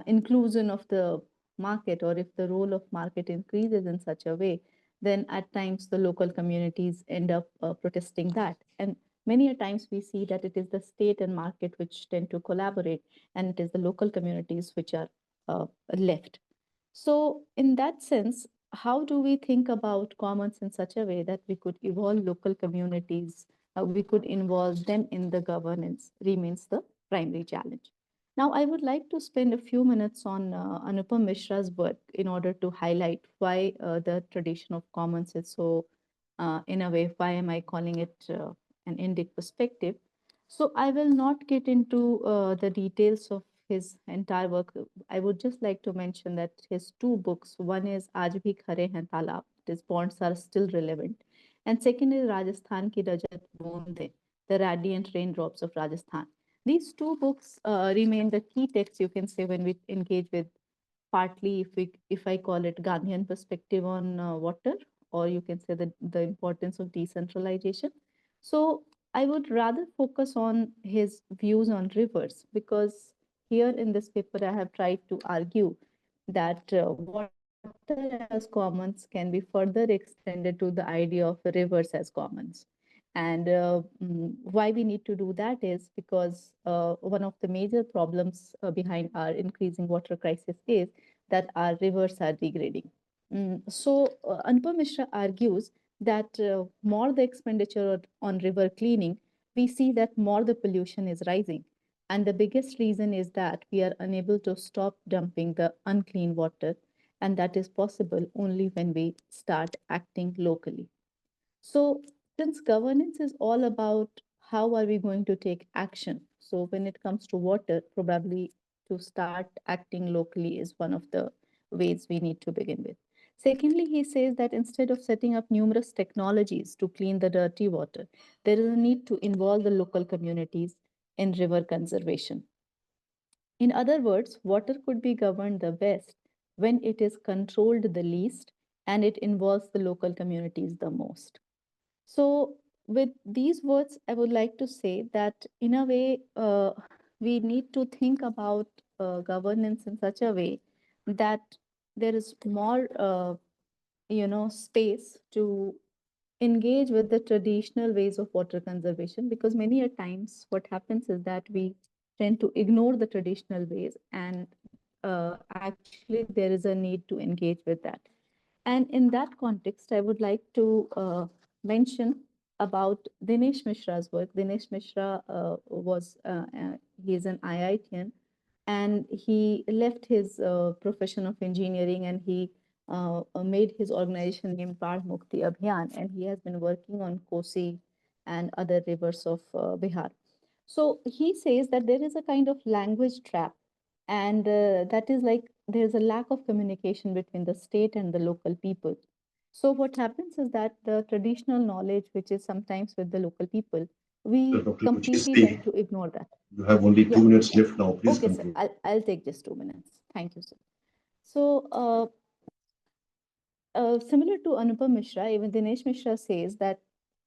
inclusion of the market, or if the role of market increases in such a way, then at times the local communities end up protesting that. And many a times we see that it is the state and market which tend to collaborate, and it is the local communities which are left. So in that sense, how do we think about commons in such a way that we could evolve local communities, we could involve them in the governance, remains the primary challenge. Now, I would like to spend a few minutes on Anupam Mishra's work in order to highlight why the tradition of commons is so, in a way, why am I calling it an Indic perspective? So I will not get into the details of his entire work. I would just like to mention that his two books, one is Aaj Bhi Khare Hain Talab, his bonds are still relevant. And second is Rajasthan Ki Rajat Boonde, the radiant raindrops of Rajasthan. These two books remain the key texts, you can say, when we engage with, partly, if I call it Gandhian perspective on water, or you can say the importance of decentralization. So I would rather focus on his views on rivers, because here in this paper I have tried to argue that water as commons can be further extended to the idea of rivers as commons. And why we need to do that is because one of the major problems behind our increasing water crisis is that our rivers are degrading. So Anupam Mishra argues that more the expenditure on river cleaning, we see that more the pollution is rising. And the biggest reason is that we are unable to stop dumping the unclean water. And that is possible only when we start acting locally. So, since governance is all about how are we going to take action, so when it comes to water, probably to start acting locally is one of the ways we need to begin with. Secondly, he says that instead of setting up numerous technologies to clean the dirty water, there is a need to involve the local communities in river conservation. In other words, water could be governed the best when it is controlled the least and it involves the local communities the most. So, with these words, I would like to say that in a way, we need to think about governance in such a way that there is more, space to engage with the traditional ways of water conservation, because many a times what happens is that we tend to ignore the traditional ways, and actually there is a need to engage with that. And in that context, I would like to mention about Dinesh Mishra's work. Dinesh Mishra he is an IITian, and he left his profession of engineering, and he made his organization named Baad Mukti Abhiyan, and he has been working on Kosi and other rivers of Bihar. So he says that there is a kind of language trap, and that is like there's a lack of communication between the state and the local people. So what happens is that the traditional knowledge, which is sometimes with the local people, we Dr. Ruchi completely Shree, tend to ignore that. you have only Yeah, 2 minutes yeah. left now. Please Okay, sir. conclude. I'll take just 2 minutes. Thank you, sir. So, similar to Anupam Mishra, even Dinesh Mishra says that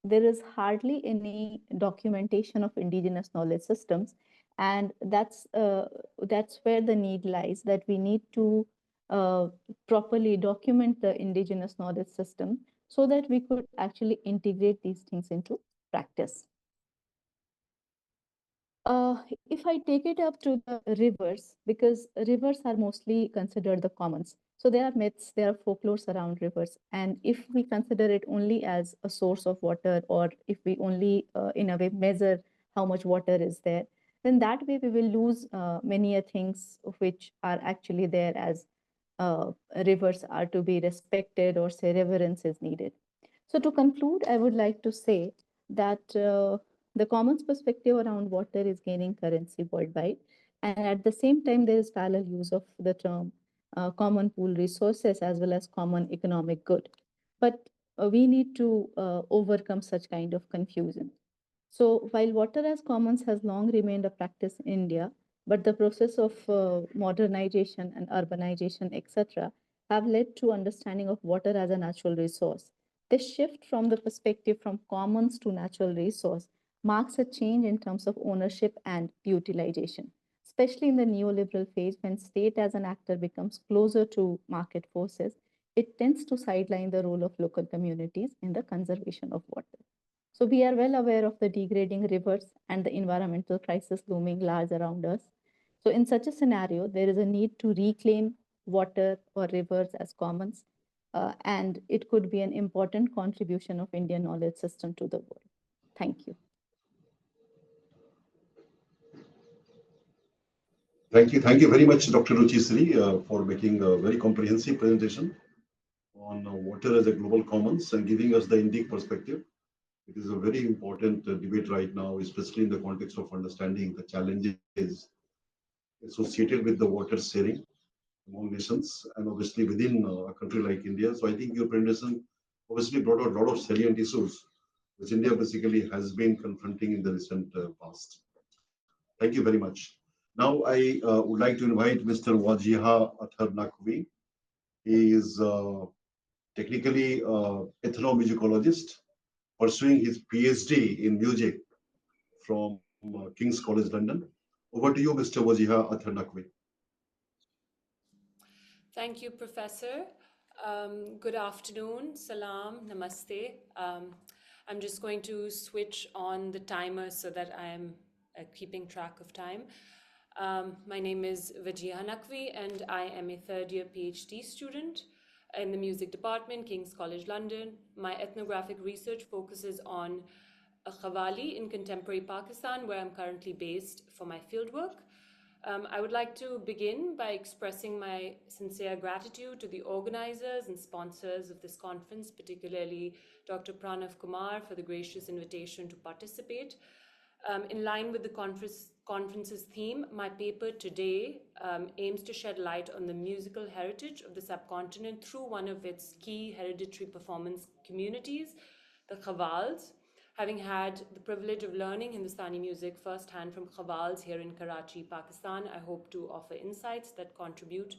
there is hardly any documentation of indigenous knowledge systems, and that's where the need lies. That we need to properly document the indigenous knowledge system so that we could actually integrate these things into practice. If I take it up to the rivers, because rivers are mostly considered the commons. So there are myths, there are folklores around rivers. And if we consider it only as a source of water, or if we only, in a way, measure how much water is there, then that way we will lose many things which are actually there as rivers are to be respected, or say reverence is needed. So to conclude, I would like to say that the commons perspective around water is gaining currency worldwide. And at the same time, there is parallel use of the term common pool resources as well as common economic good. But we need to overcome such kind of confusion. So while water as commons has long remained a practice in India, but the process of modernization and urbanization, etc., have led to understanding of water as a natural resource. This shift from the perspective from commons to natural resource marks a change in terms of ownership and utilization, especially in the neoliberal phase when state as an actor becomes closer to market forces. It tends to sideline the role of local communities in the conservation of water. So we are well aware of the degrading rivers and the environmental crisis looming large around us. So in such a scenario, there is a need to reclaim water or rivers as commons, and it could be an important contribution of Indian knowledge system to the world. Thank you. Thank you very much, Dr. Ruchi Shree, for making a very comprehensive presentation on water as a global commons and giving us the Indic perspective. It is a very important debate right now, especially in the context of understanding the challenges associated with the water sharing among nations and obviously within a country like India. So I think your presentation obviously brought out a lot of salient issues which India basically has been confronting in the recent past. Thank you very much. Now I would like to invite Mr. Wajiha Naqvi. He is technically ethnomusicologist pursuing his PhD in music from King's College London. Over to you, Mr. Wajiha Naqvi. Thank you, Professor. Good afternoon, salam, namaste. I'm just going to switch on the timer so that I'm keeping track of time. My name is Wajiha Naqvi and I am a third-year PhD student in the music department, King's College London. My ethnographic research focuses on Qawwali in contemporary Pakistan, where I'm currently based for my fieldwork. I would like to begin by expressing my sincere gratitude to the organizers and sponsors of this conference, particularly Dr. Kumar for the gracious invitation to participate. In line with the conference's theme, my paper today aims to shed light on the musical heritage of the subcontinent through one of its key hereditary performance communities, the Qawwals. Having had the privilege of learning Hindustani music firsthand from Qawwals here in Karachi, Pakistan, I hope to offer insights that contribute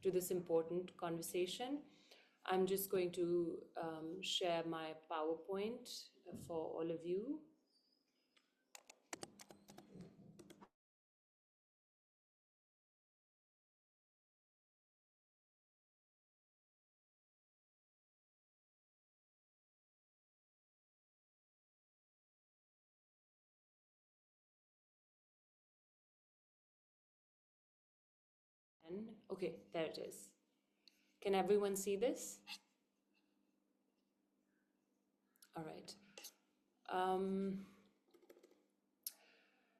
to this important conversation. I'm just going to share my PowerPoint for all of you. Okay, there it is. Can everyone see this? All right.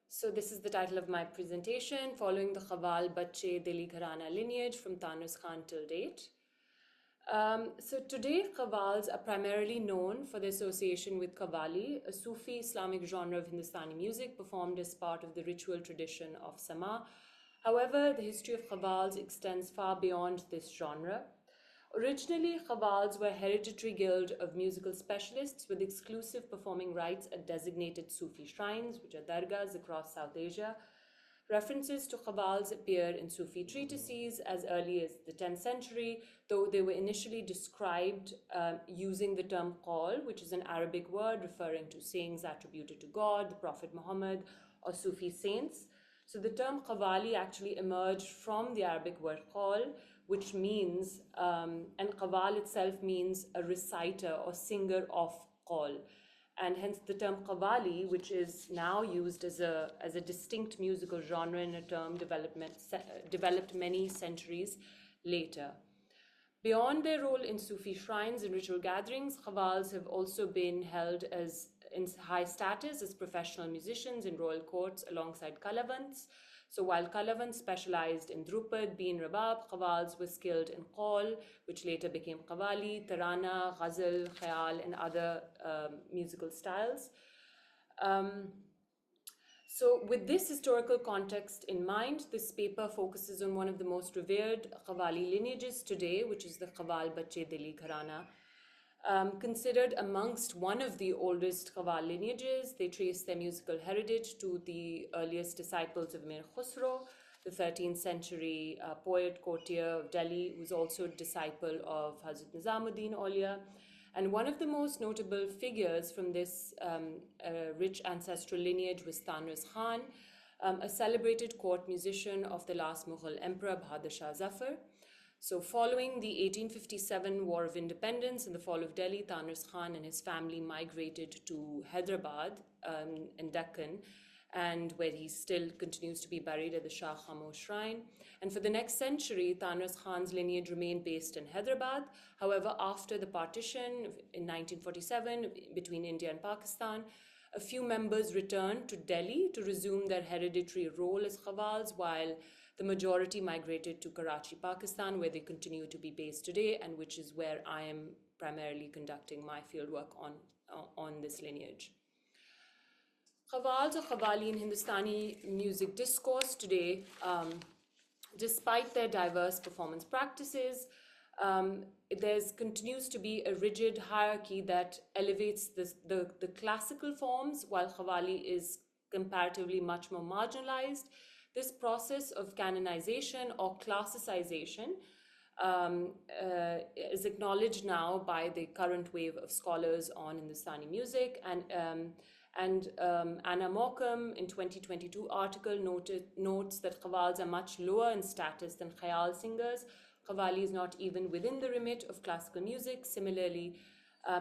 So this is the title of my presentation, following the Qawwal Bacche Delhi Gharana lineage from Tanras Khan till date. So today, Qawwals are primarily known for their association with Qawwali, a Sufi Islamic genre of Hindustani music performed as part of the ritual tradition of Sama. However, the history of Qawwals extends far beyond this genre. Originally, Qawwals were a hereditary guild of musical specialists with exclusive performing rights at designated Sufi shrines, which are dargahs across South Asia. References to Qawwals appear in Sufi treatises as early as the 10th century, though they were initially described using the term qawl, which is an Arabic word referring to sayings attributed to God, the Prophet Muhammad, or Sufi saints. So the term Qawwali actually emerged from the Arabic word qawl, which means, and Qawwal itself means a reciter or singer of qawl. And hence the term Qawwali, which is now used as a distinct musical genre in a term developed many centuries later. Beyond their role in Sufi shrines and ritual gatherings, Qawwals have also been held as in high status as professional musicians in royal courts alongside Kalavants. So while Kalavants specialized in Drupad, Been, Rabab, Qawwals were skilled in Qawl, which later became Qawwali, Tarana, Ghazal, Khayal, and other musical styles. So with this historical context in mind, this paper focuses on one of the most revered Qawwali lineages today, which is the Qawwal Bacche Delhi Gharana. Considered amongst one of the oldest Qawwal lineages, they trace their musical heritage to the earliest disciples of Mir Khusro, the 13th century poet, courtier of Delhi, who was also a disciple of Hazrat Nizamuddin Aulia. And one of the most notable figures from this rich ancestral lineage was Tanras Khan, a celebrated court musician of the last Mughal emperor, Bahadur Shah Zafar. So following the 1857 War of Independence and the fall of Delhi, Tanras Khan and his family migrated to Hyderabad in Deccan, and where he still continues to be buried at the Shah Khamosh Shrine. And for the next century, Tanras Khan's lineage remained based in Hyderabad. However, after the partition in 1947 between India and Pakistan, a few members returned to Delhi to resume their hereditary role as Qawwals, while the majority migrated to Karachi, Pakistan, where they continue to be based today, and which is where I am primarily conducting my fieldwork on this lineage. Qawwals or Qawwali in Hindustani music discourse today, despite their diverse performance practices, there continues to be a rigid hierarchy that elevates the classical forms, while Qawwali is comparatively much more marginalized. This process of canonization or classicization is acknowledged now by the current wave of scholars on Hindustani music, and Anna Newcombe in 2022 article notes that Qawwals are much lower in status than Khayal singers. Qawwali is not even within the remit of classical music. Similarly,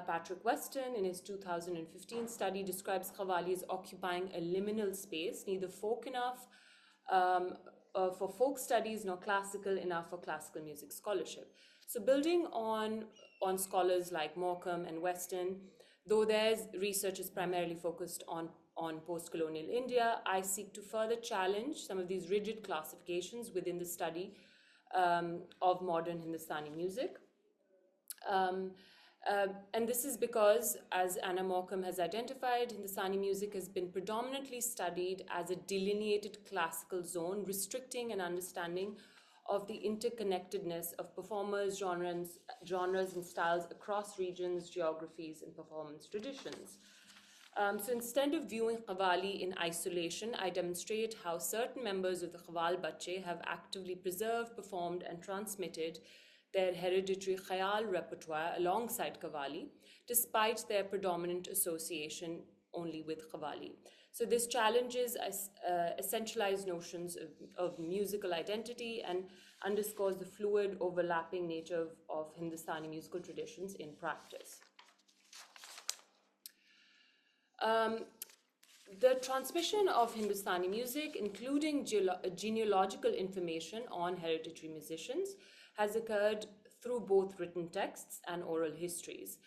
Patrick Weston in his 2015 study describes Qawwali as occupying a liminal space, neither folk enough for folk studies nor classical enough for classical music scholarship. So building on scholars like Newcombe and Weston, though their research is primarily focused on post-colonial India, I seek to further challenge some of these rigid classifications within the study of modern Hindustani music. And this is because, as Anna Newcombe has identified, Hindustani music has been predominantly studied as a delineated classical zone, restricting an understanding of the interconnectedness of performers, genres and styles across regions, geographies, and performance traditions. So instead of viewing Qawwali in isolation, I demonstrate how certain members of the Qawwal Bacche have actively preserved, performed, and transmitted their hereditary Khayal repertoire alongside Qawwali, despite their predominant association only with Qawwali. So this challenges essentialized notions of musical identity and underscores the fluid, overlapping nature of Hindustani musical traditions in practice. The transmission of Hindustani music, including genealogical information on hereditary musicians, has occurred through both written texts and oral histories.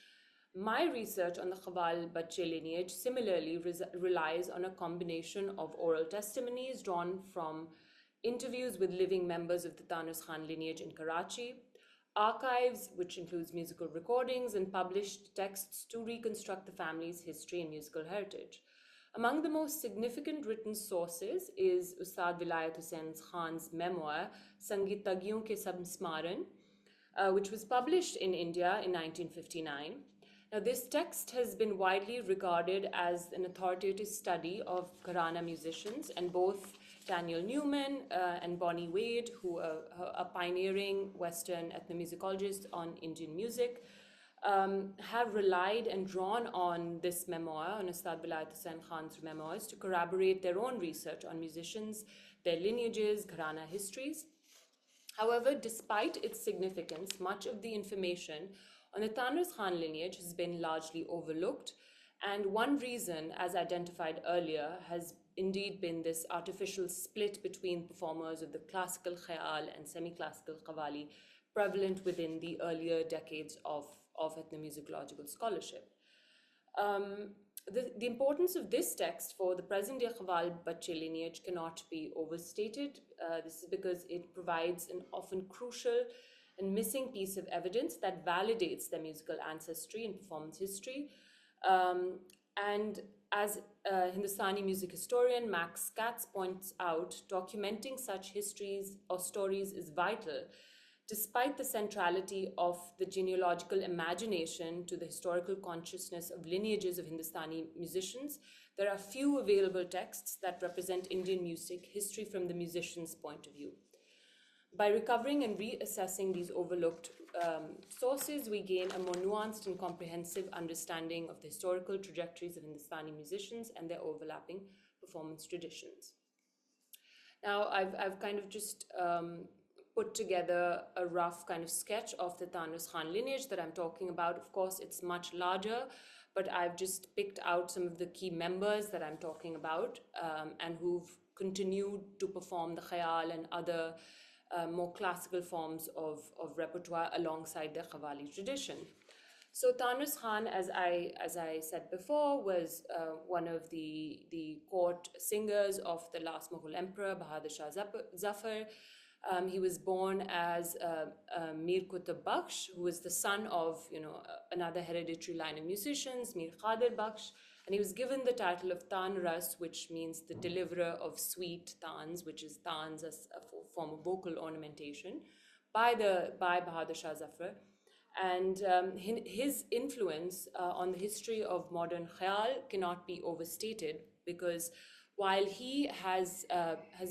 My research on the Qawwal Bacche lineage similarly relies on a combination of oral testimonies drawn from interviews with living members of the Tanras Khan lineage in Karachi, archives, which includes musical recordings, and published texts to reconstruct the family's history and musical heritage. Among the most significant written sources is Ustad Vilayat Hussain Khan's memoir, Sangeetagyon ke Samsmaran, which was published in India in 1959. Now, this text has been widely regarded as an authoritative study of Gharana musicians, and both Daniel Newman and Bonnie Wade, who are pioneering Western ethnomusicologists on Indian music, have relied and drawn on this memoir, on Ustad Vilayat Hussain Khan's memoirs, to corroborate their own research on musicians, their lineages, Gharana histories. However, despite its significance, much of the information on the Tanras Khan lineage has been largely overlooked, and one reason, as identified earlier, has indeed been this artificial split between performers of the classical Khayal and semi-classical Qawwali prevalent within the earlier decades of ethnomusicological scholarship. The importance of this text for the present-day Qawwal Bacche lineage cannot be overstated. This is because it provides an often crucial and missing piece of evidence that validates their musical ancestry and performance history. And as Hindustani music historian Max Katz points out, documenting such histories or stories is vital. Despite the centrality of the genealogical imagination to the historical consciousness of lineages of Hindustani musicians, there are few available texts that represent Indian music history from the musician's point of view. By recovering and reassessing these overlooked sources, we gain a more nuanced and comprehensive understanding of the historical trajectories of Hindustani musicians and their overlapping performance traditions. Now, I've kind of just put together a rough kind of sketch of the Tanras Khan lineage that I'm talking about. Of course, it's much larger, but I've just picked out some of the key members that I'm talking about and who've continued to perform the khayal and other more classical forms of repertoire alongside the Qawwali tradition. So Tanras Khan, as I said before, was one of the court singers of the last Mughal emperor, Bahadur Shah Zafar. He was born as Mir Qutb Bakhsh, who was the son of another hereditary line of musicians, Mir Qadir Bakhsh, and he was given the title of Tanras, which means the deliverer of sweet tans, which is tans as a form of vocal ornamentation, by Bahadur Shah Zafar. And his influence on the history of modern khayal cannot be overstated, because while he has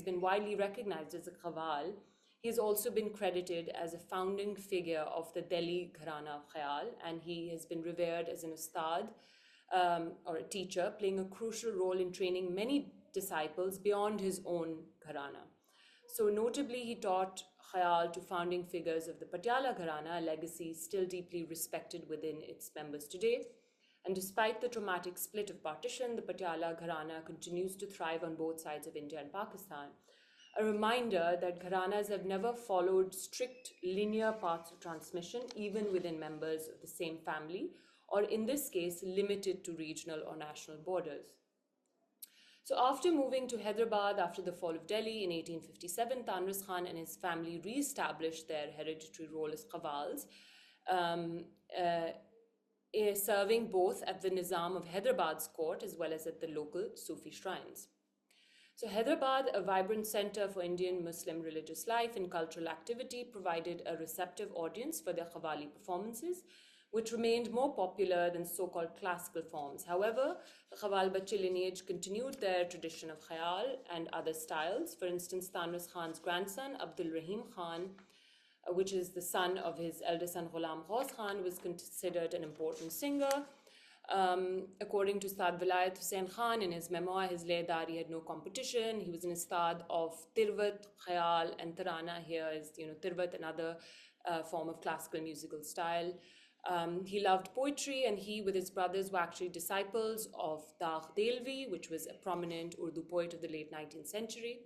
been widely recognized as a qawwal, he has also been credited as a founding figure of the Delhi Gharana khayal, and he has been revered as an ustad or a teacher, playing a crucial role in training many disciples beyond his own gharana. So notably, he taught khayal to founding figures of the Patiala Gharana, a legacy still deeply respected within its members today. And despite the traumatic split of partition, the Patiala Gharana continues to thrive on both sides of India and Pakistan. A reminder that gharanas have never followed strict linear paths of transmission, even within members of the same family, or in this case, limited to regional or national borders. So after moving to Hyderabad after the fall of Delhi in 1857, Tanras Khan and his family re-established their hereditary role as qawwals, serving both at the Nizam of Hyderabad's court as well as at the local Sufi shrines. So Hyderabad, a vibrant center for Indian Muslim religious life and cultural activity, provided a receptive audience for their qawwali performances, which remained more popular than so-called classical forms. However, the Qawwal Bacche lineage continued their tradition of khayal and other styles. For instance, Tanras Khan's grandson, Abdul Rahim Khan, which is the son of his elder son Ghulam Ghaus Khan, was considered an important singer. According to Ustad Vilayat Hussain Khan in his memoir, his Laydari had no competition. He was an ustad of Tirvat, Khayal, and Tarana. Here is, Tirvat, another form of classical musical style. He loved poetry, and he, with his brothers, were actually disciples of Dagh Delvi, which was a prominent Urdu poet of the late 19th century.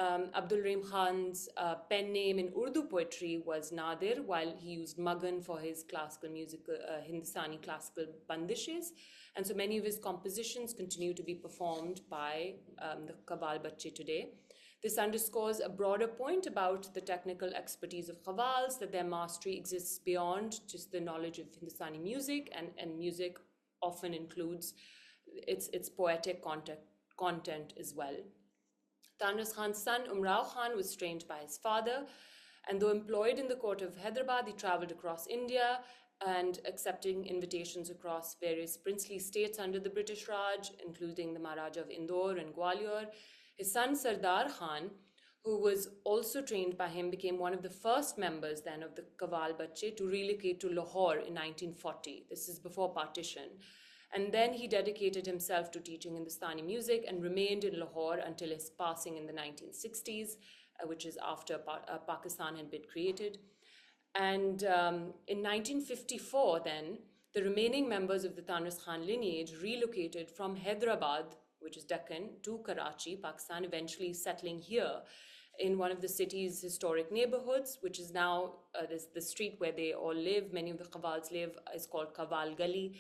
Abdul Rahim Khan's pen name in Urdu poetry was Nadir, while he used Magan for his classical music, Hindustani classical bandishes. And so many of his compositions continue to be performed by the Qawwal Bacche today. This underscores a broader point about the technical expertise of qawwals, that their mastery exists beyond just the knowledge of Hindustani music, and music often includes its poetic content as well. Tanras Khan's son, Umrao Khan, was trained by his father, and though employed in the court of Hyderabad, he traveled across India and accepting invitations across various princely states under the British Raj, including the Maharaja of Indore and Gwalior. His son, Sardar Khan, who was also trained by him, became one of the first members then of the Qawwal Bacche to relocate to Lahore in 1940. This is before partition. And then he dedicated himself to teaching Hindustani music and remained in Lahore until his passing in the 1960s, which is after Pakistan had been created. And in 1954, then, the remaining members of the Tanras Khan lineage relocated from Hyderabad, which is Deccan, to Karachi, Pakistan, eventually settling here in one of the city's historic neighborhoods, which is now the street where they all live. Many of the qawwals live is called Qawwal Gali.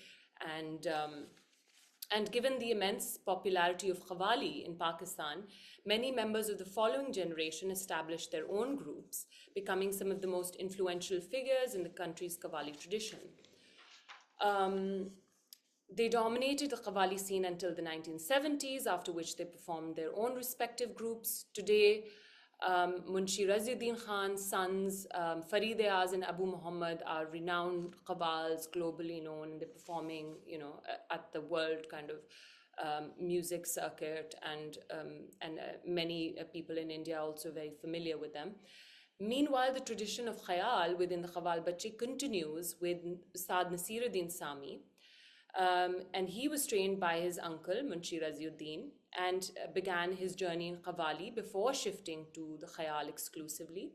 And given the immense popularity of qawwali in Pakistan, many members of the following generation established their own groups, becoming some of the most influential figures in the country's qawwali tradition. They dominated the qawwali scene until the 1970s, after which they performed their own respective groups. Today, Munshi Raziuddin Khan's sons, Farid Ayaz and Abu Muhammad, are renowned qawwals, globally known. They're performing, at the world kind of music circuit, and many people in India are also very familiar with them. Meanwhile, the tradition of khayal within the Qawwal Bacche continues with Ustad Nasiruddin Sami, and he was trained by his uncle Munshi Raziuddin and began his journey in Qawwali before shifting to the khayal exclusively.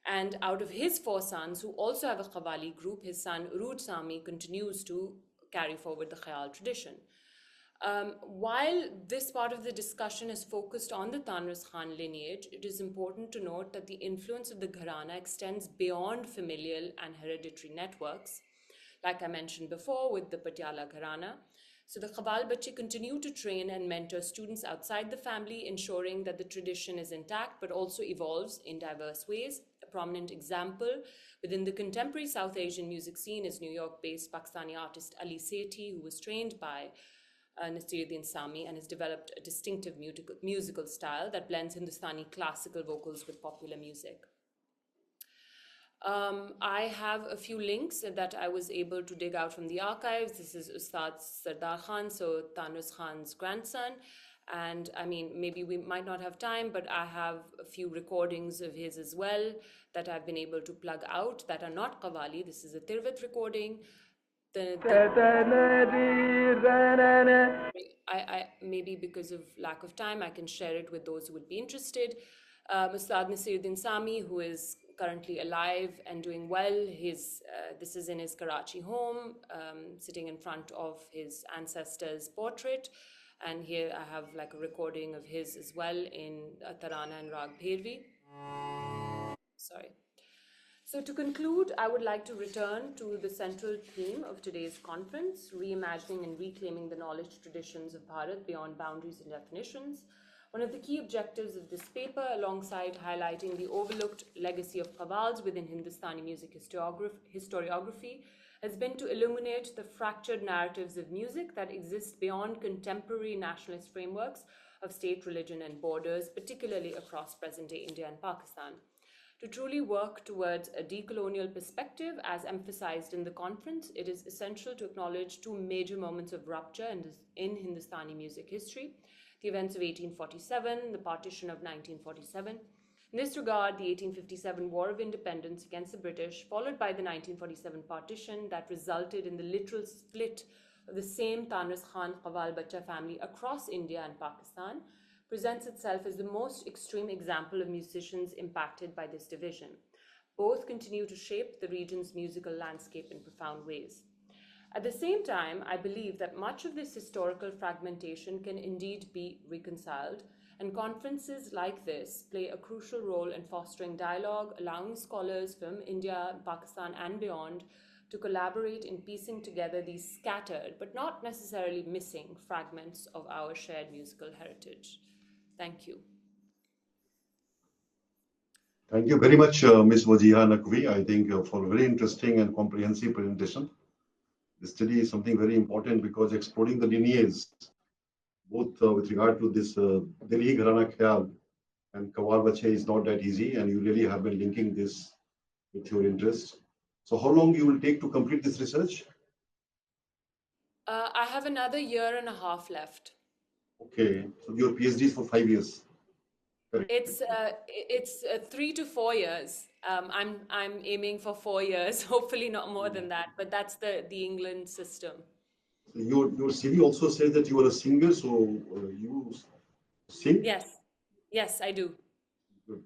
And out of his 4 sons, who also have a Qawwali group, his son Ruchi Sami continues to carry forward the khayal tradition. While this part of the discussion is focused on the Tanras Khan lineage, it is important to note that the influence of the Gharana extends beyond familial and hereditary networks, like I mentioned before with the Patiala Gharana. So the Qawwal Bacche continue to train and mentor students outside the family, ensuring that the tradition is intact but also evolves in diverse ways. A prominent example within the contemporary South Asian music scene is New York-based Pakistani artist Ali Sethi, who was trained by Nasiruddin Sami and has developed a distinctive musical style that blends Hindustani classical vocals with popular music. I have a few links that I was able to dig out from the archives. This is Ustad Sardar Khan, so Tanras Khan's grandson. And I mean, maybe we might not have time, but I have a few recordings of his as well that I've been able to plug out that are not Qawwali. This is a Tirvat recording. I maybe because of lack of time, I can share it with those who would be interested. Ustad Nasiruddin Sami, who is currently alive and doing well. This is in his Karachi home, sitting in front of his ancestor's portrait. And here I have like a recording of his as well in Tarana and Rag Bhairavi. Sorry. So to conclude, I would like to return to the central theme of today's conference, reimagining and reclaiming the knowledge traditions of Bharat beyond boundaries and definitions. One of the key objectives of this paper, alongside highlighting the overlooked legacy of Qawwals within Hindustani music historiography, has been to illuminate the fractured narratives of music that exist beyond contemporary nationalist frameworks of state, religion, and borders, particularly across present-day India and Pakistan. To truly work towards a decolonial perspective, as emphasized in the conference, it is essential to acknowledge 2 major moments of rupture in Hindustani music history: the events of 1847, the partition of 1947. In this regard, the 1857 War of Independence against the British, followed by the 1947 partition that resulted in the literal split of the same Tanras Khan Qawwal Bacche family across India and Pakistan, presents itself as the most extreme example of musicians impacted by this division. Both continue to shape the region's musical landscape in profound ways. At the same time, I believe that much of this historical fragmentation can indeed be reconciled, and conferences like this play a crucial role in fostering dialogue, allowing scholars from India, Pakistan, and beyond to collaborate in piecing together these scattered, but not necessarily missing, fragments of our shared musical heritage. Thank you. Thank you very much, Ms. Wajiha Naqvi, I think, for a very interesting and comprehensive presentation. This study is something very important because exploring the lineage, both with regard to this Delhi Gharana Khayal and Qawwal Bacche, is not that easy, and you really have been linking this with your interest. So how long you will take to complete this research? I have another 1.5 years left. Okay, so your PhD is for 5 years. Correct. It's 3 to 4 years. I'm aiming for 4 years, hopefully not more than that, but that's the England system. So your CV also says that you are a singer, so you sing? Yes, I do. Good.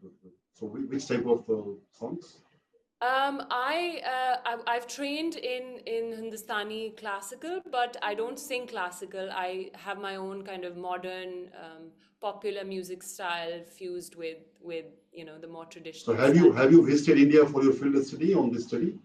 So which type of songs? I've trained in Hindustani classical, but I don't sing classical. I have my own kind of modern popular music style fused with the more traditional. So have you visited India for your field study on this study?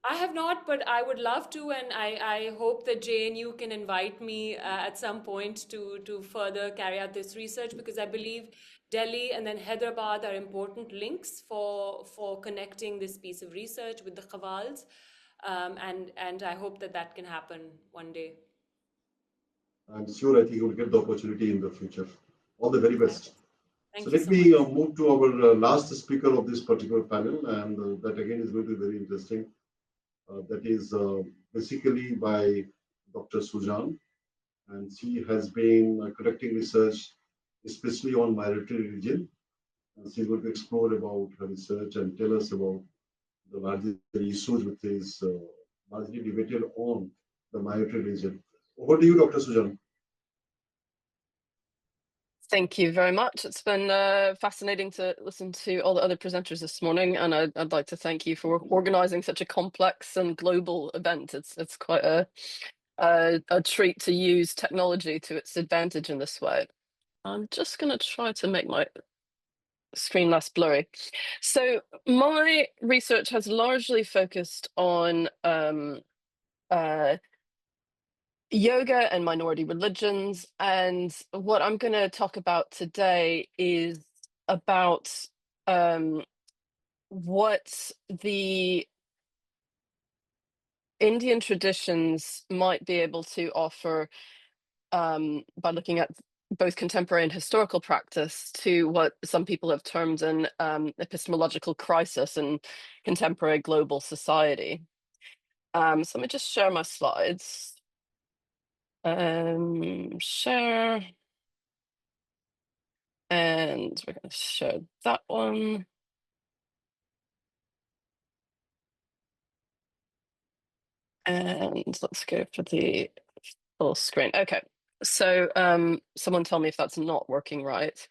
I have not, but I would love to, and I hope that JNU can invite me at some point to further carry out this research, because I believe Delhi and then Hyderabad are important links for connecting this piece of research with the Qawwals, and I hope that can happen one day. I'm sure I think you will get the opportunity in the future. All the very best. Thank so you let me move to our last speaker of this particular panel, and that again is going to be very interesting. That is basically by Dr. Suzanne. and she has been conducting research, especially on minority religion. And she's going to explore about her research and tell us about the larger issues which is largely debated on the minority religion. Over to you, Dr. Suzanne. Thank you very much. It's been fascinating to listen to all the other presenters this morning, and I'd like to thank you for organizing such a complex and global event. It's quite a treat to use technology to its advantage in this way. I'm just going to try to make my screen less blurry. So my research has largely focused on yoga and minority religions, and what I'm going to talk about today is about what the Indian traditions might be able to offer by looking at both contemporary and historical practice to what some people have termed an epistemological crisis in contemporary global society. So let me just share my slides. Share. And we're going to share that one. And let's go for the full screen. Okay, so someone tell me if that's not working right.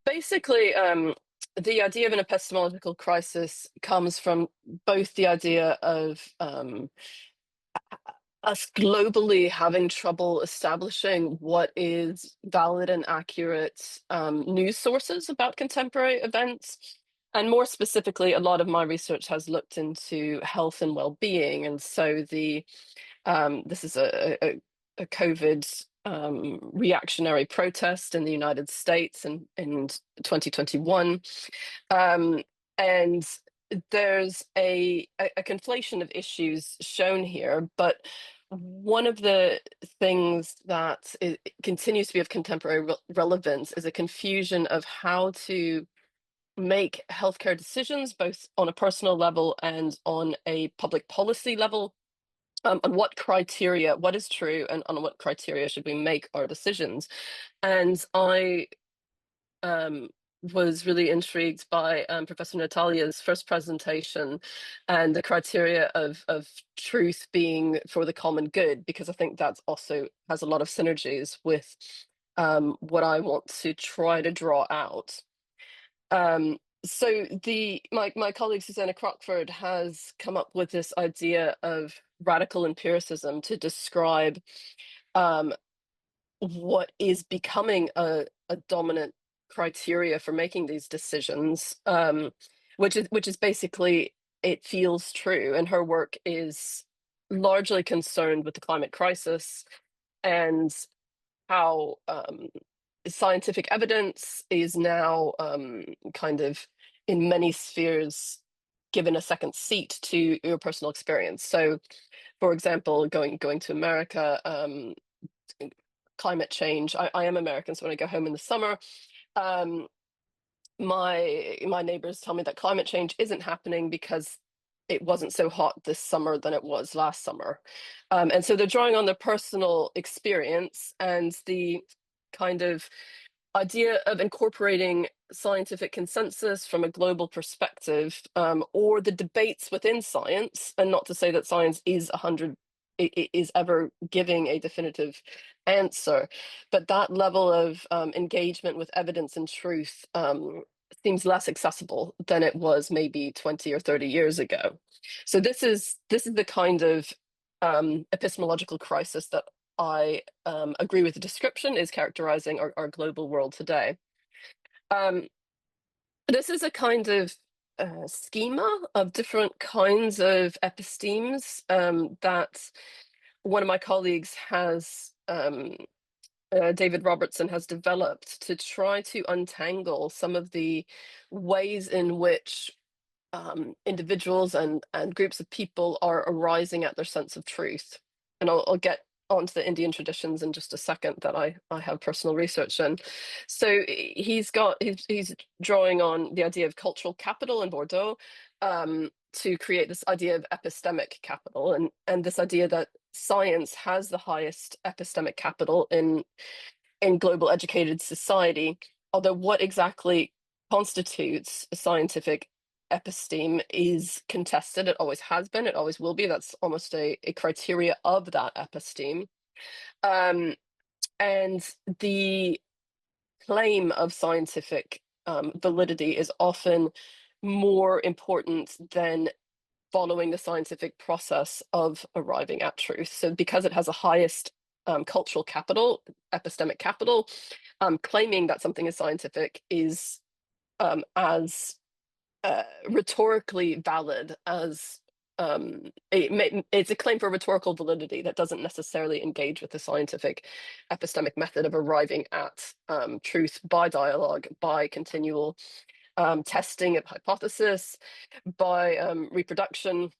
Basically, the idea of an epistemological crisis comes from both the idea of us globally having trouble establishing what is valid and accurate news sources about contemporary events. And more specifically, a lot of my research has looked into health and well-being. And so this is a COVID reactionary protest in the United States in 2021. And there's a conflation of issues shown here, but one of the things that continues to be of contemporary relevance is a confusion of how to make healthcare decisions, both on a personal level and on a public policy level, on what criteria, what is true, and on what criteria should we make our decisions. And I was really intrigued by Professor Nataliya's first presentation and the criteria of truth being for the common good, because I think that also has a lot of synergies with what I want to try to draw out. So my colleague Suzanne Crockford has come up with this idea of radical empiricism to describe what is becoming a dominant criteria for making these decisions, which is basically it feels true. And her work is largely concerned with the climate crisis and how scientific evidence is now kind of in many spheres given a second seat to your personal experience. So, for example, going to America, climate change. I am American, so when I go home in the summer, my neighbors tell me that climate change isn't happening because it wasn't so hot this summer than it was last summer. And so they're drawing on their personal experience and the kind of idea of incorporating scientific consensus from a global perspective, or the debates within science, and not to say that science is ever giving a definitive answer, but that level of engagement with evidence and truth seems less accessible than it was maybe 20 or 30 years ago. So this is the kind of epistemological crisis that I agree with the description is characterizing our global world today. This is a kind of schema of different kinds of epistemes that one of my colleagues has, David Robertson, has developed to try to untangle some of the ways in which individuals and groups of people are arising at their sense of truth. And I'll get onto the Indian traditions in just a second that I have personal research in. So he's drawing on the idea of cultural capital in Bordeaux to create this idea of epistemic capital, and this idea that science has the highest epistemic capital in global educated society, although what exactly constitutes a scientific episteme is contested. It always has been, it always will be. That's almost a criteria of that episteme. And the claim of scientific validity is often more important than following the scientific process of arriving at truth. So because it has a highest cultural capital, epistemic capital, claiming that something is scientific is as rhetorically valid as it's a claim for rhetorical validity that doesn't necessarily engage with the scientific epistemic method of arriving at truth by dialogue, by continual testing of hypothesis, by reproduction.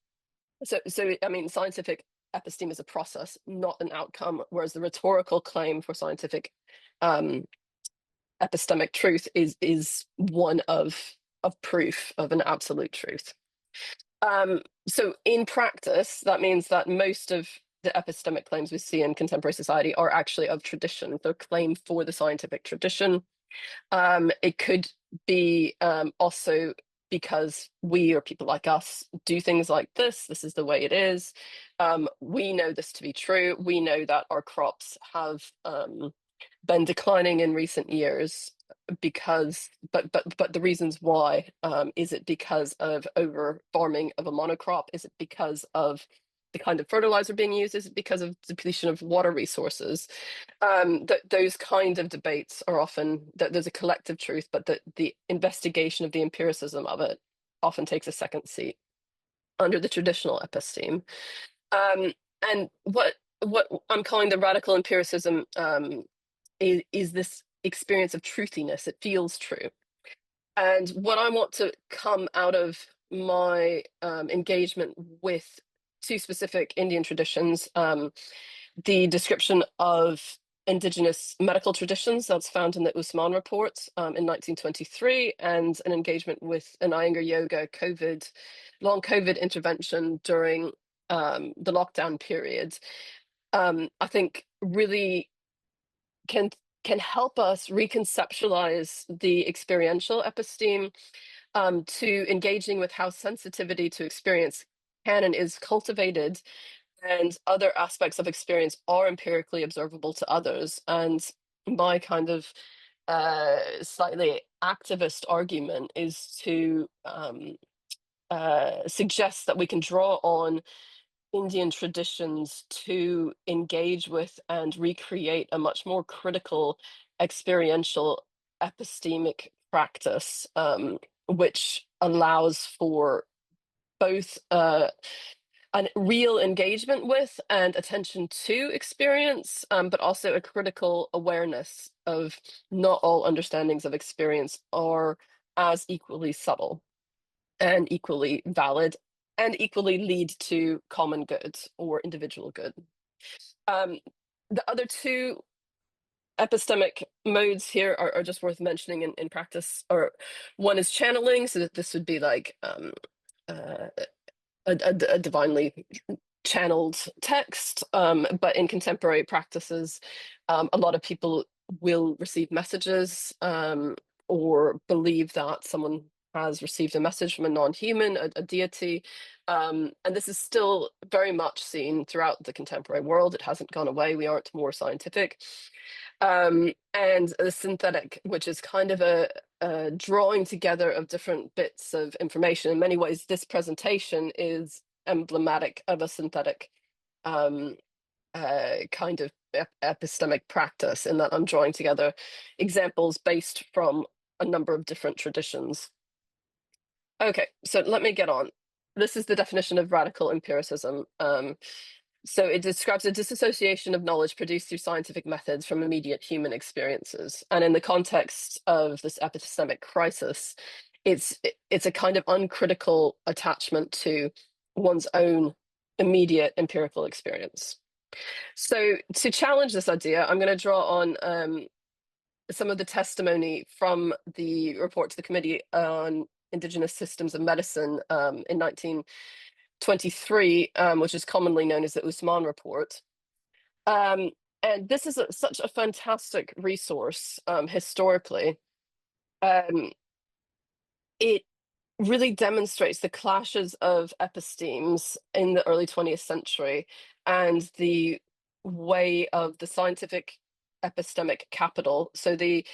So I mean, scientific episteme is a process, not an outcome, whereas the rhetorical claim for scientific epistemic truth is one of proof of an absolute truth. So in practice, that means that most of the epistemic claims we see in contemporary society are actually of tradition. They're claim for the scientific tradition. It could be also because we, or people like us, do things like this. This is the way it is. We know this to be true. We know that our crops have been declining in recent years because, but the reasons why, is it because of over farming of a monocrop? Is it because of the kind of fertilizer being used? Is it because of depletion of water resources? Those kind of debates are often that there's a collective truth, but the investigation of the empiricism of it often takes a second seat under the traditional episteme. And what I'm calling the radical empiricism is this experience of truthiness. It feels true. And what I want to come out of my engagement with two specific Indian traditions, the description of indigenous medical traditions that's found in the Usman report in 1923, and an engagement with an Iyengar yoga long COVID intervention during the lockdown period, I think really can help us reconceptualize the experiential episteme, to engaging with how sensitivity to experience can and is cultivated, and other aspects of experience are empirically observable to others. And my kind of slightly activist argument is to suggest that we can draw on Indian traditions to engage with and recreate a much more critical experiential epistemic practice, which allows for both a real engagement with and attention to experience, but also a critical awareness of not all understandings of experience are as equally subtle and equally valid and equally lead to common good or individual good. The other two epistemic modes here are just worth mentioning in practice. Or one is channeling, so that this would be like a divinely channeled text, but in contemporary practices, a lot of people will receive messages or believe that someone has received a message from a non-human, a deity, and this is still very much seen throughout the contemporary world. It hasn't gone away. We aren't more scientific. And the synthetic, which is kind of a drawing together of different bits of information. In many ways, this presentation is emblematic of a synthetic kind of epistemic practice, in that I'm drawing together examples based from a number of different traditions. Okay, so let me get on. This is the definition of radical empiricism. So it describes a disassociation of knowledge produced through scientific methods from immediate human experiences. And in the context of this epistemic crisis, it's a kind of uncritical attachment to one's own immediate empirical experience. So to challenge this idea, I'm going to draw on some of the testimony from the report to the Committee on Indigenous Systems of Medicine in 1920 23, which is commonly known as the Usman Report. And this is such a fantastic resource historically. It really demonstrates the clashes of epistemes in the early 20th century and the way of the scientific epistemic capital. So the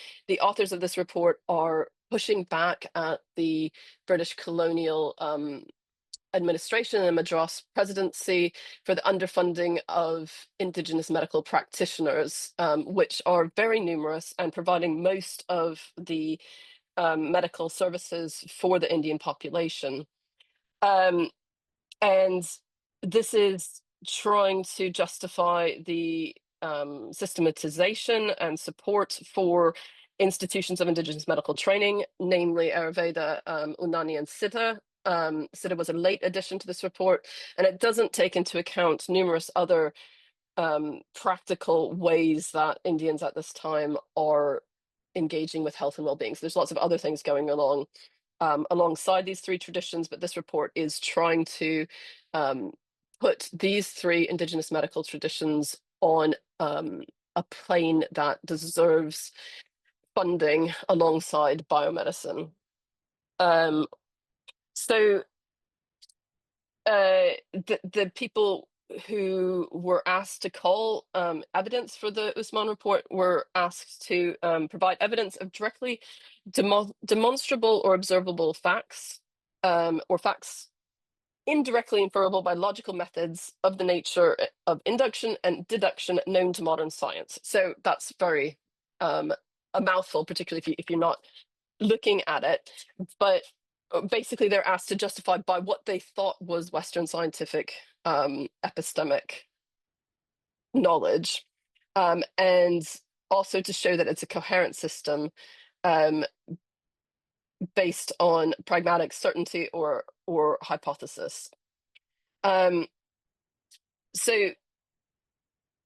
authors of this report are pushing back at the British colonial administration and the Madras presidency for the underfunding of Indigenous medical practitioners, which are very numerous and providing most of the medical services for the Indian population. And this is trying to justify the systematization and support for institutions of Indigenous medical training, namely Ayurveda, Unani, and Siddha. Siddha was a late addition to this report, and it doesn't take into account numerous other practical ways that Indians at this time are engaging with health and well-being. So there's lots of other things going along alongside these three traditions, but this report is trying to put these three Indigenous medical traditions on a plane that deserves funding alongside biomedicine. So the people who were asked to call evidence for the Usman report were asked to provide evidence of directly demonstrable or observable facts, or facts indirectly inferable by logical methods of the nature of induction and deduction known to modern science. So that's very a mouthful, particularly if you're not looking at it, but basically they're asked to justify by what they thought was Western scientific epistemic knowledge, and also to show that it's a coherent system based on pragmatic certainty or hypothesis. So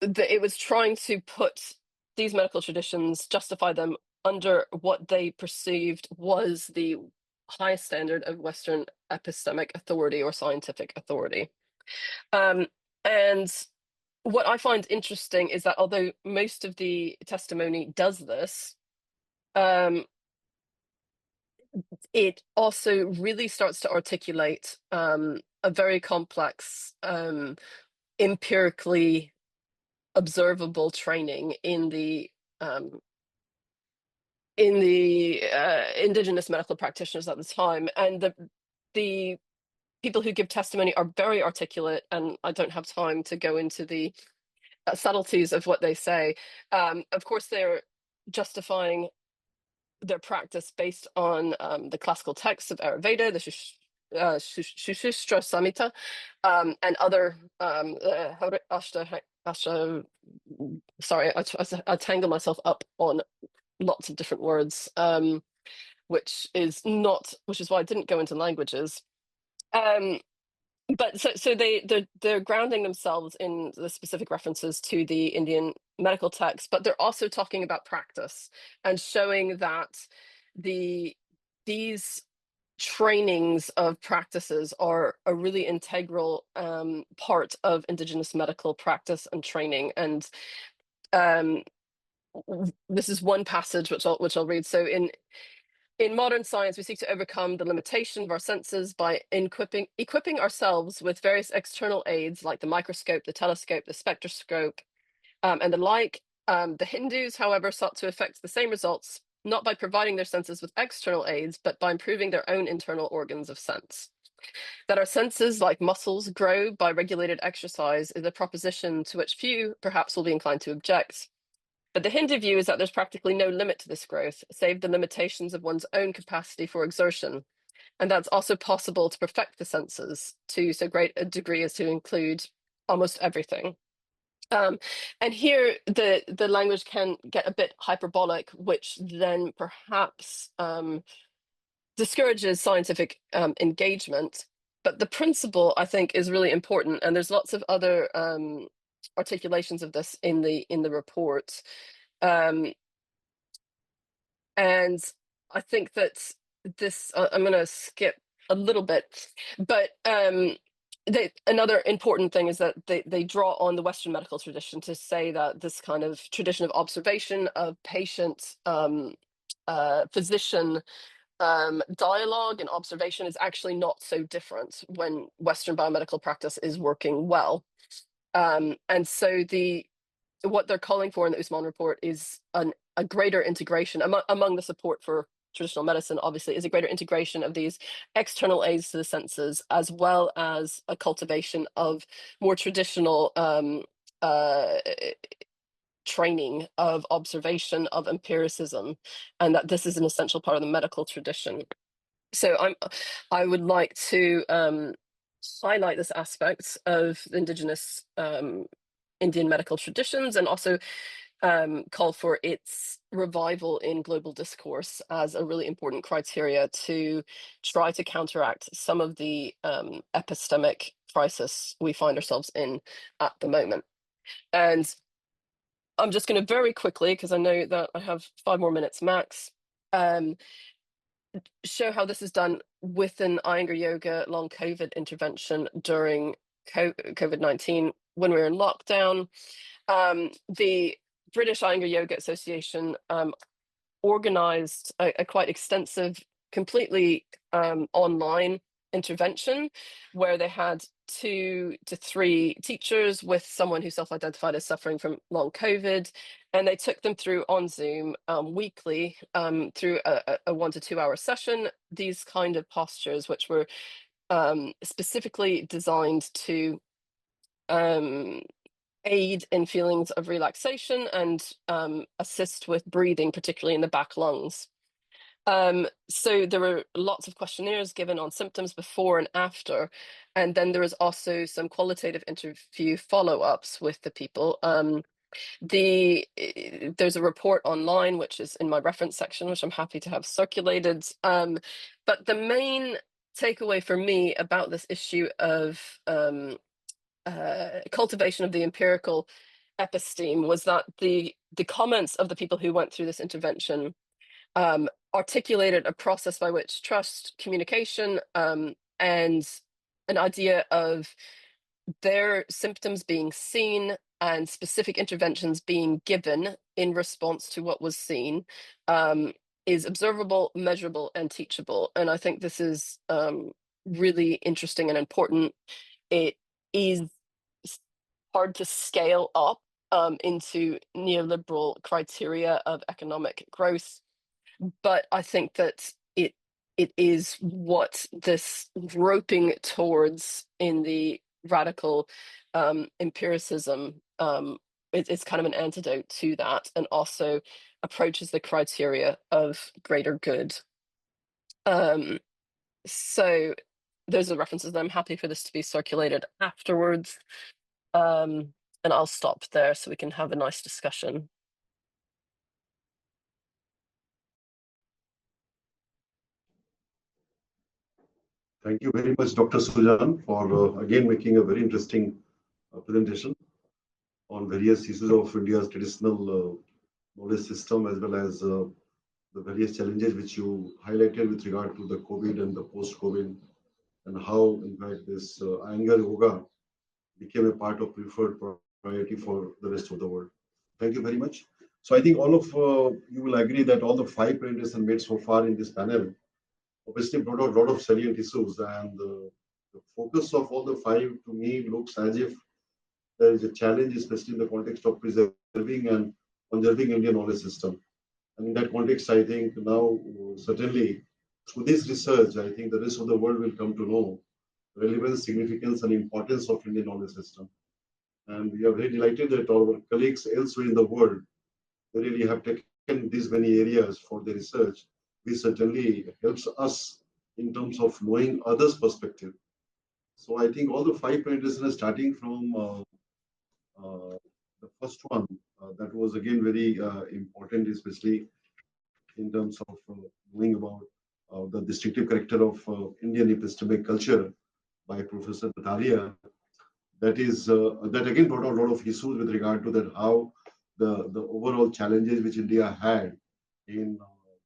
it was trying to put these medical traditions, justify them under what they perceived was the highest standard of Western epistemic authority or scientific authority. And what I find interesting is that although most of the testimony does this, it also really starts to articulate a very complex, empirically observable training in the Indigenous medical practitioners at the time, and the people who give testimony are very articulate, and I don't have time to go into the subtleties of what they say. Of course, they're justifying their practice based on the classical texts of Ayurveda, the Shushtra Samhita, and other sorry, I tangle myself up on lots of different words, which is why I didn't go into languages. But so they're grounding themselves in the specific references to the Indian medical text, but they're also talking about practice and showing that these trainings of practices are a really integral part of Indigenous medical practice and training. And this is one passage which I'll read. So in modern science, we seek to overcome the limitation of our senses by equipping ourselves with various external aids like the microscope, the telescope, the spectroscope, and the like. The Hindus, however, sought to effect the same results, not by providing their senses with external aids, but by improving their own internal organs of sense. That our senses, like muscles, grow by regulated exercise is a proposition to which few, perhaps, will be inclined to object. But the Hindu view is that there's practically no limit to this growth, save the limitations of one's own capacity for exertion. And that's also possible to perfect the senses to so great a degree as to include almost everything. And here the language can get a bit hyperbolic, which then perhaps discourages scientific engagement. But the principle, I think, is really important. And there's lots of other articulations of this in the report. And I think that this, I'm going to skip a little bit, but another important thing is that they draw on the Western medical tradition to say that this kind of tradition of observation of patient physician dialogue and observation is actually not so different when Western biomedical practice is working well. And so what they're calling for in the Usman report is a greater integration among the support for traditional medicine, obviously, is a greater integration of these external aids to the senses, as well as a cultivation of more traditional training of observation, of empiricism, and that this is an essential part of the medical tradition. So I would like to highlight this aspect of the indigenous Indian medical traditions, and also call for its revival in global discourse as a really important criteria to try to counteract some of the epistemic crisis we find ourselves in at the moment. And I'm just going to very quickly, because I know that I have 5 more minutes max, show how this is done with an Iyengar yoga long COVID intervention during COVID-19 when we were in lockdown. The British Iyengar Yoga Association organized a quite extensive, completely online intervention where they had 2 to 3 teachers with someone who self-identified as suffering from long COVID, and they took them through on Zoom weekly through a 1 to 2 hour session, these kind of postures, which were specifically designed to aid in feelings of relaxation and assist with breathing, particularly in the back lungs. So there were lots of questionnaires given on symptoms before and after, and then there was also some qualitative interview follow-ups with the people. There's a report online, which is in my reference section, which I'm happy to have circulated. But the main takeaway for me about this issue of cultivation of the empirical episteme was that the comments of the people who went through this intervention articulated a process by which trust, communication, and an idea of their symptoms being seen and specific interventions being given in response to what was seen is observable, measurable, and teachable. And I think this is really interesting and important. It is hard to scale up into neoliberal criteria of economic growth, but I think that it is what this groping towards in the radical empiricism it's kind of an antidote to that, and also approaches the criteria of greater good. So those are references, and I'm happy for this to be circulated afterwards. And I'll stop there so we can have a nice discussion. Thank you very much, Dr. Suzanne, for again making a very interesting presentation on various issues of India's traditional knowledge system, as well as the various challenges which you highlighted with regard to the COVID and the post-COVID, and how, in fact, this Iyengar yoga became a part of preferred priority for the rest of the world. Thank you very much. So I think all of you will agree that all the 5 presentations made so far in this panel obviously brought out a lot of salient issues, and the focus of all the 5 to me looks as if there is a challenge, especially in the context of preserving and conserving Indian knowledge system. And in that context, I think now certainly through this research, I think the rest of the world will come to know the relevance, significance, and importance of Indian knowledge system. And we are very delighted that our colleagues elsewhere in the world, they really have taken these many areas for their research, which certainly helps us in terms of knowing others' perspective. So I think all the 5 presentations, starting from the first one, that was again very important, especially in terms of knowing about the distinctive character of Indian epistemic culture by Professor Nataliya. That is that again brought out a lot of issues with regard to that, how the overall challenges which India had in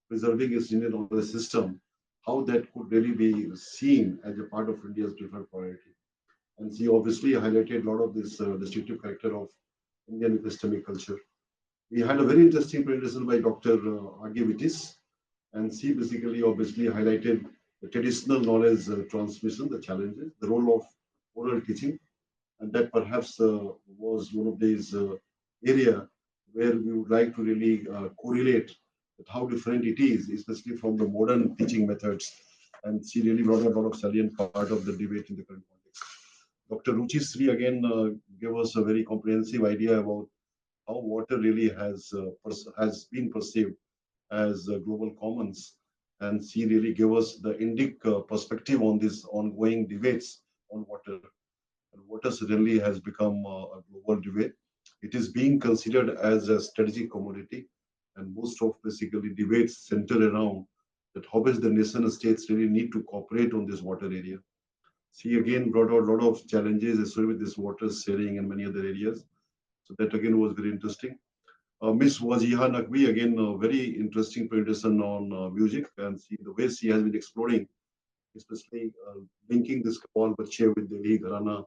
preserving its Indian knowledge system, how that could really be seen as a part of India's preferred priority. And she obviously highlighted a lot of this distinctive character of Indian epistemic culture. We had a very interesting presentation by Dr. Agi Wittich, and she basically obviously highlighted the traditional knowledge transmission, the challenges, the role of oral teaching, and that perhaps was one of these area where we would like to really correlate with how different it is, especially from the modern teaching methods. And she really brought a lot of salient part of the debate in the current context. Dr. Ruchi Shree again gave us a very comprehensive idea about how water really has been perceived as global commons, and she really gave us the Indic perspective on these ongoing debates on water. And water suddenly has become a global debate. It is being considered as a strategic commodity, and most of basically debates center around that how does the nation states really need to cooperate on this water area. She again brought out a lot of challenges associated with this water sharing and many other areas. So that again was very interesting. Miss Wajiha Naqvi, again, a very interesting presentation on music, and see the way she has been exploring, especially linking this Qawwal Bacche with the Gharana,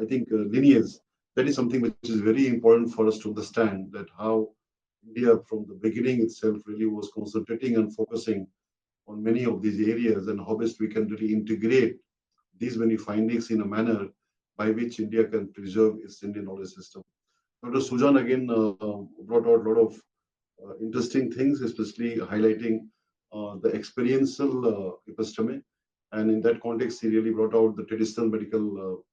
I think, lineage. That is something which is very important for us to understand that how India from the beginning itself really was concentrating and focusing on many of these areas and how best we can really integrate these many findings in a manner by which India can preserve its Indian knowledge system. Dr. Suzanne again brought out a lot of interesting things, especially highlighting the experiential episteme. And in that context, he really brought out the traditional medical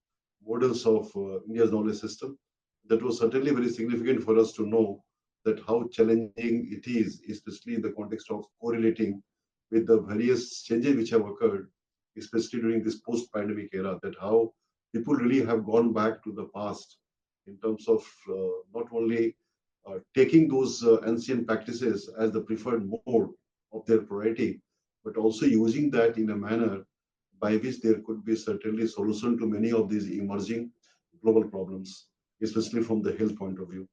models of India's knowledge system. That was certainly very significant for us to know that how challenging it is, especially in the context of correlating with the various changes which have occurred, especially during this post-pandemic era, that how people really have gone back to the past in terms of not only taking those ancient practices as the preferred mode of their priority, but also using that in a manner by which there could be certainly solution to many of these emerging global problems, especially from the health point of view.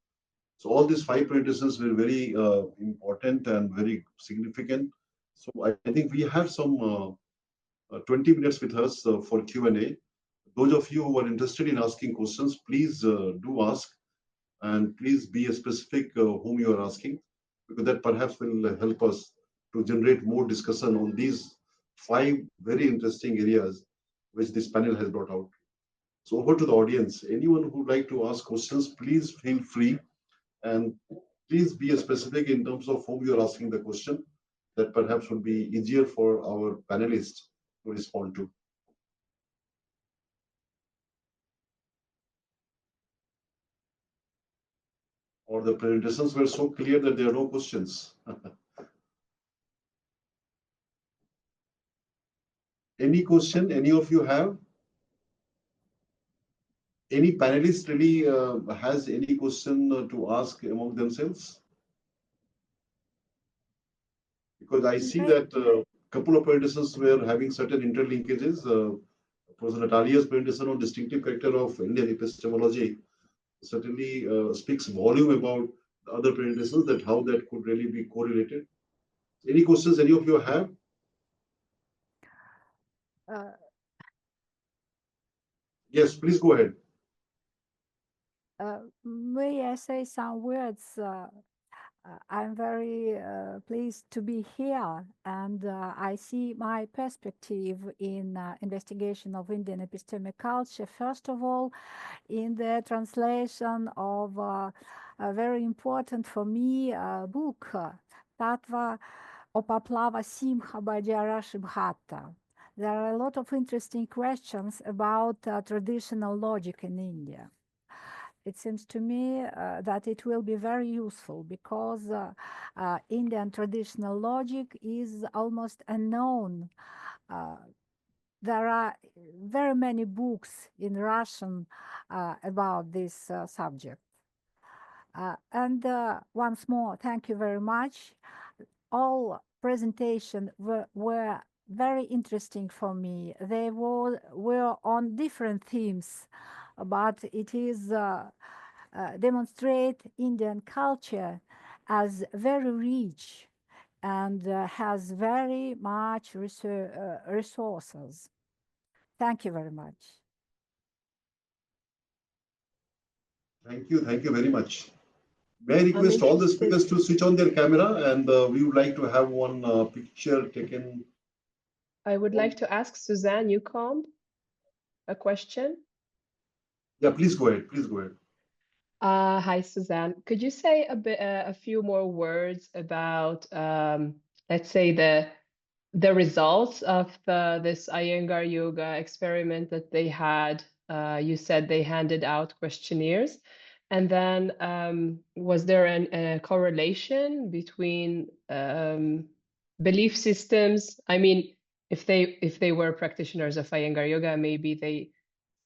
So all these five presentations were very important and very significant. So I think we have some 20 minutes with us for Q&A. Those of you who are interested in asking questions, please do ask, and please be specific whom you are asking, because that perhaps will help us to generate more discussion on these five very interesting areas which this panel has brought out. So over to the audience. Anyone who would like to ask questions, please feel free, and please be specific in terms of whom you are asking the question. That perhaps would be easier for our panelists to respond to. Or the presentations were so clear that there are no questions. Any question any of you have? Any panelist really has any question to ask among themselves? Because I see that a couple of presentations were having certain interlinkages. Professor Nataliya's presentation on distinctive character of Indian epistemology certainly speaks volume about the other presentations, that how that could really be correlated. Any questions any of you have? Yes, please go ahead. May I say some words? I'm very pleased to be here, and I see my perspective in investigation of Indian epistemic culture. First of all, in the translation of a very important for me book, Tattva Opaplava Simha by Jayarashi Bhatta. There are a lot of interesting questions about traditional logic in India. It seems to me that it will be very useful because Indian traditional logic is almost unknown. There are very many books in Russian about this subject. And once more, thank you very much. All presentations were very interesting for me. They were on different themes, but it is demonstrate Indian culture as very rich and has very much resources. Thank you very much. Thank you very much. May I I'm request all the interested. speakers to switch on their camera, and we would like to have one picture taken. I would like to ask Suzanne Newcombe a question. Yeah, please go ahead. Please go ahead. Hi, Suzanne. Could you say a few more words about, let's say, the results of this Iyengar yoga experiment that they had? You said they handed out questionnaires, and then was there a correlation between belief systems? I mean, if they were practitioners of Iyengar yoga, maybe they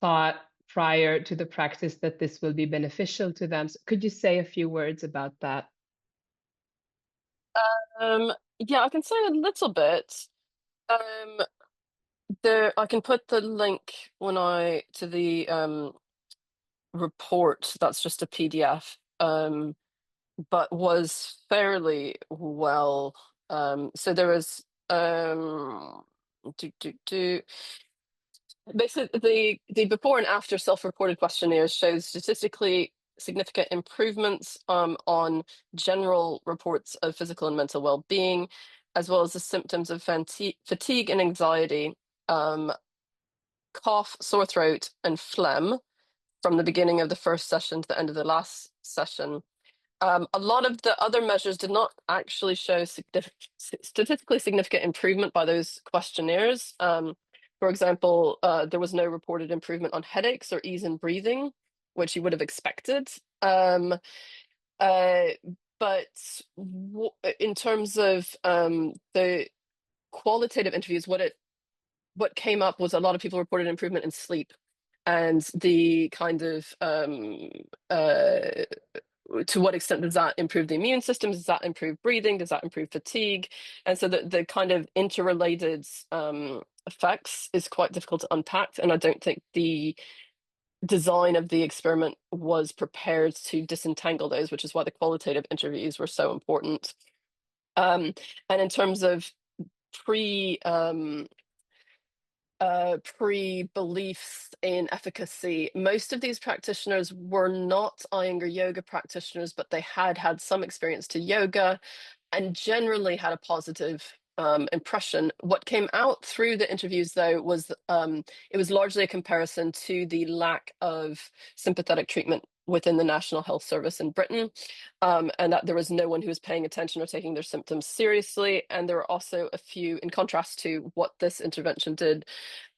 thought prior to the practice that this will be beneficial to them. So could you say a few words about that? Yeah, I can say a little bit. I can put the link to the report. That's just a PDF, but was fairly well. So there was basically the before and after self-reported questionnaires shows statistically significant improvements on general reports of physical and mental well-being, as well as the symptoms of fatigue and anxiety, cough, sore throat, and phlegm from the beginning of the first session to the end of the last session. A lot of the other measures did not actually show statistically significant improvement by those questionnaires. For example, there was no reported improvement on headaches or ease in breathing, which you would have expected. But in terms of the qualitative interviews, what came up was a lot of people reported improvement in sleep, and the kind of to what extent does that improve the immune system? Does that improve breathing? Does that improve fatigue? And so the kind of interrelated effects is quite difficult to unpack. And I don't think the design of the experiment was prepared to disentangle those, which is why the qualitative interviews were so important. And in terms of pre-beliefs in efficacy, most of these practitioners were not Iyengar yoga practitioners, but they had some experience to yoga and generally had a positive impression. What came out through the interviews, though, was it was largely a comparison to the lack of sympathetic treatment within the National Health Service in Britain, and that there was no one who was paying attention or taking their symptoms seriously. And there were also a few, in contrast to what this intervention did,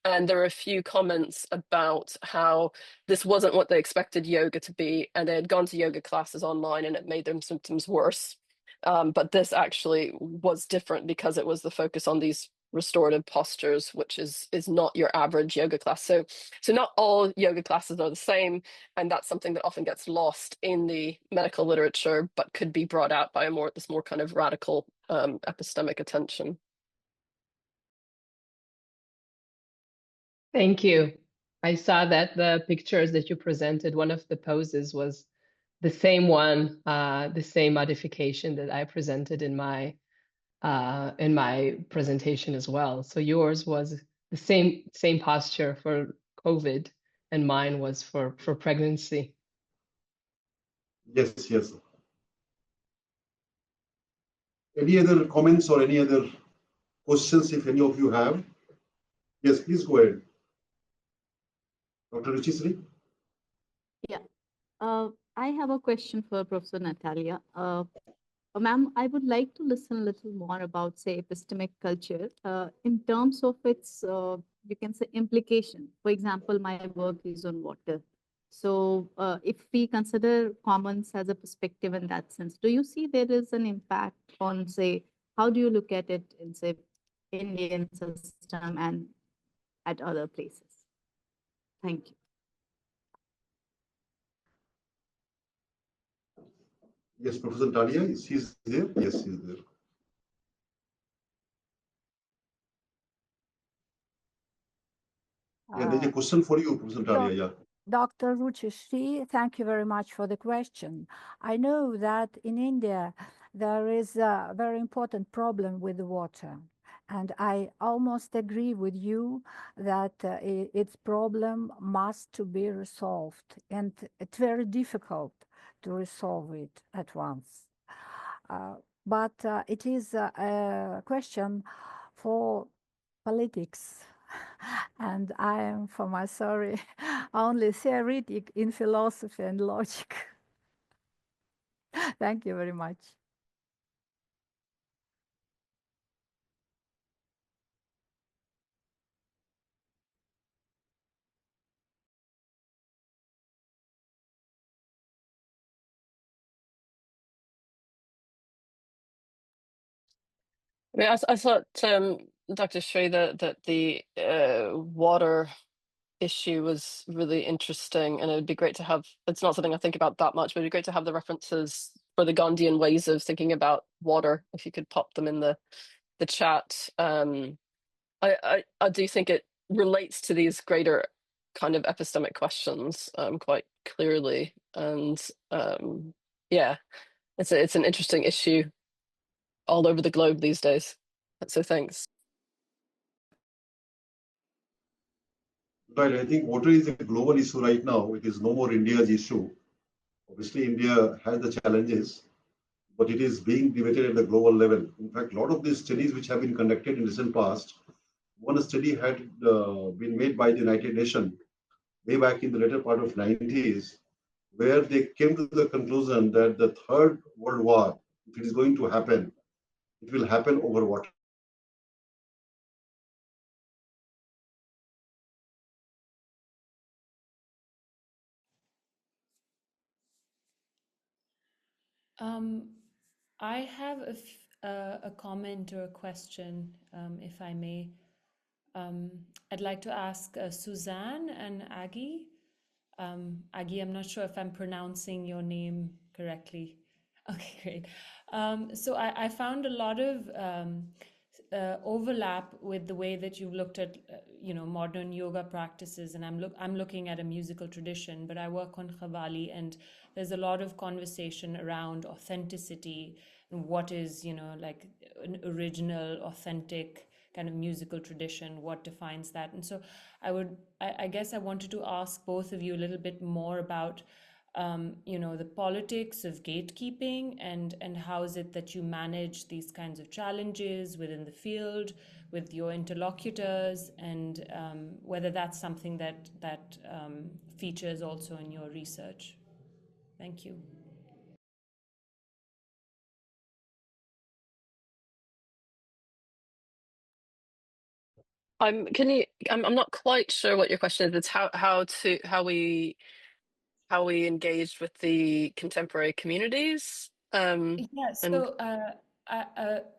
and there were a few comments about how this wasn't what they expected yoga to be, and they had gone to yoga classes online and it made their symptoms worse. But this actually was different because it was the focus on these restorative postures, which is not your average yoga class. So not all yoga classes are the same, and that's something that often gets lost in the medical literature, but could be brought out by this more kind of radical epistemic attention. Thank you. I saw that the pictures that you presented, one of the poses was the same one, the same modification that I presented in my presentation as well. So yours was the same posture for COVID, and mine was for pregnancy. Yes. Any other comments or any other questions, if any of you have? Yes, please go ahead. Dr. Ruchi Shree? Yeah. I have a question for Professor Nataliya. Ma'am, I would like to listen a little more about, say, epistemic culture in terms of its, you can say, implication. For example, my work is on water. So if we consider commons as a perspective in that sense, do you see there is an impact on, say, how do you look at it in, say, Indian system and at other places? Thank you. Yes, Professor Nataliya, he's there? Yes, he's there. Yeah, there's a question for you, Professor Nataliya. Yeah. Dr. Ruchi Shree, thank you very much for the question. I know that in India, there is a very important problem with the water. And I almost agree with you that its problem must to be resolved, and it's very difficult to resolve it at once. But it is a question for politics. And I am, for my sorry, only theoretic in philosophy and logic. Thank you very much. I mean, I thought, Dr. Shree, that the water issue was really interesting, and it would be great to have, it's not something I think about that much, but it'd be great to have the references for the Gandhian ways of thinking about water, if you could pop them in the chat. I do think it relates to these greater kind of epistemic questions quite clearly. And yeah, it's an interesting issue all over the globe these days. So thanks. Right, I think water is a global issue right now. It is no more India's issue. Obviously, India has the challenges, but it is being debated at the global level. In fact, a lot of these studies which have been conducted in recent past, one study had been made by the United Nations way back in the later part of 90s, where they came to the conclusion that the Third World War, if it is going to happen, it will happen over water. I have a comment or a question, if I may. I'd like to ask Suzanne and Agi. Agi, I'm not sure if I'm pronouncing your name correctly. Okay, great. So I found a lot of overlap with the way that you've looked at, modern yoga practices, and I'm looking at a musical tradition, but I work on Qawwali, and there's a lot of conversation around authenticity and what is, like an original, authentic kind of musical tradition, what defines that. And so I guess I wanted to ask both of you a little bit more about the politics of gatekeeping, and how is it that you manage these kinds of challenges within the field with your interlocutors, and whether that's something that features also in your research. Thank you. I'm not quite sure what your question is. It's how we engaged with the contemporary communities. Yeah, so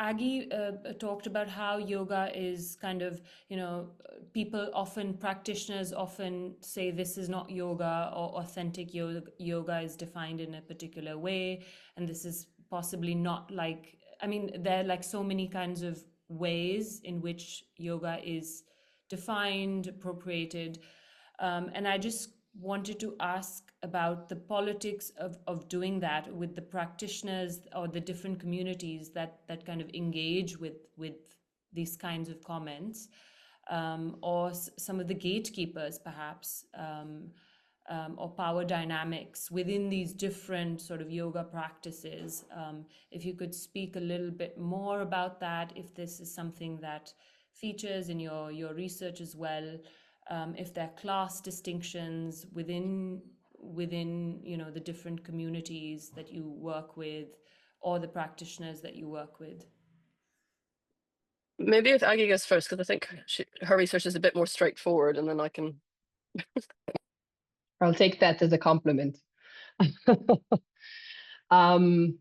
Agi talked about how yoga is kind of, practitioners often say this is not yoga, or authentic yoga is defined in a particular way, and this is possibly not like, there are like so many kinds of ways in which yoga is defined, appropriated. And I just wanted to ask about the politics of doing that with the practitioners or the different communities that kind of engage with these kinds of comments, or some of the gatekeepers perhaps, or power dynamics within these different sort of yoga practices. If you could speak a little bit more about that, if this is something that features in your research as well, if there are class distinctions within the different communities that you work with, or the practitioners that you work with. Maybe if Agi goes first, because I think her research is a bit more straightforward, and then I can. I'll take that as a compliment. I'm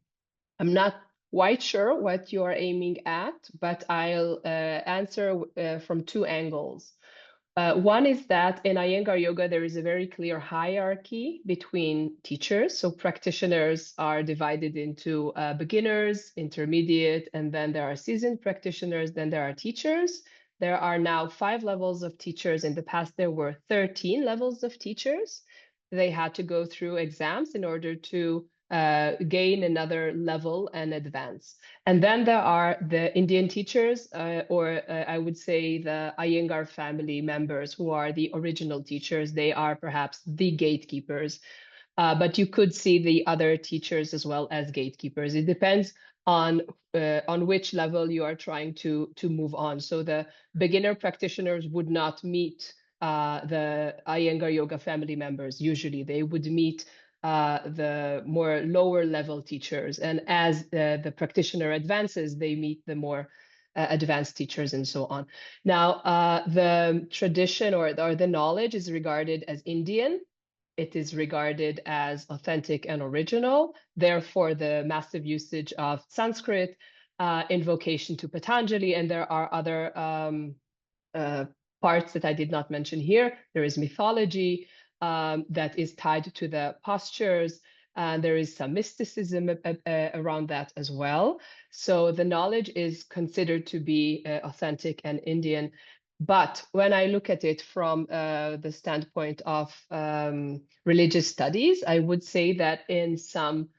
not quite sure what you are aiming at, but I'll answer from two angles. One is that in Iyengar yoga, there is a very clear hierarchy between teachers. So practitioners are divided into beginners, intermediate, and then there are seasoned practitioners, then there are teachers. There are now 5 levels of teachers. In the past, there were 13 levels of teachers. They had to go through exams in order to gain another level and advance. And then there are the Indian teachers, or I would say the Iyengar family members, who are the original teachers. They are perhaps the gatekeepers. But you could see the other teachers as well as gatekeepers. It depends on which level you are trying to move on. So the beginner practitioners would not meet the Iyengar yoga family members. Usually they would meet the more lower level teachers. And as the practitioner advances, they meet the more advanced teachers and so on. Now, the tradition or the knowledge is regarded as Indian. It is regarded as authentic and original. Therefore, the massive usage of Sanskrit, invocation to Patanjali, and there are other parts that I did not mention here. There is mythology that is tied to the postures. There is some mysticism around that as well. So the knowledge is considered to be authentic and Indian. But when I look at it from the standpoint of religious studies, I would say that in some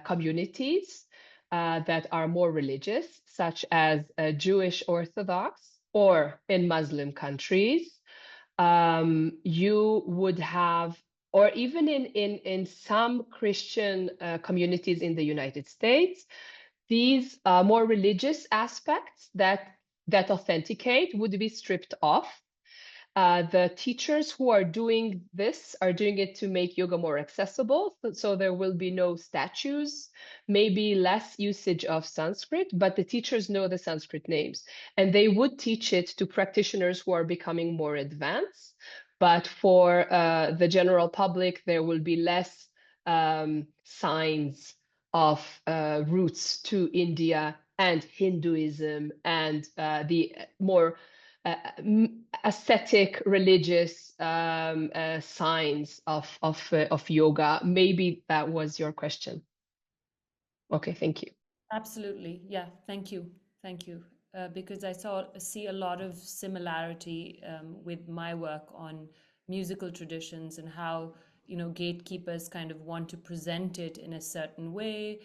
communities that are more religious, such as Jewish Orthodox, or in Muslim countries, you would have, or even in some Christian communities in the United States, these more religious aspects that authenticate would be stripped off. The teachers who are doing this are doing it to make yoga more accessible. So there will be no statues, maybe less usage of Sanskrit, but the teachers know the Sanskrit names. And they would teach it to practitioners who are becoming more advanced. But for the general public, there will be less signs of roots to India and Hinduism and the more ascetic religious signs of yoga. Maybe that was your question. Okay, thank you. Absolutely. Yeah, thank you. Thank you. Because I see a lot of similarity with my work on musical traditions and how, you know, gatekeepers kind of want to present it in a certain way,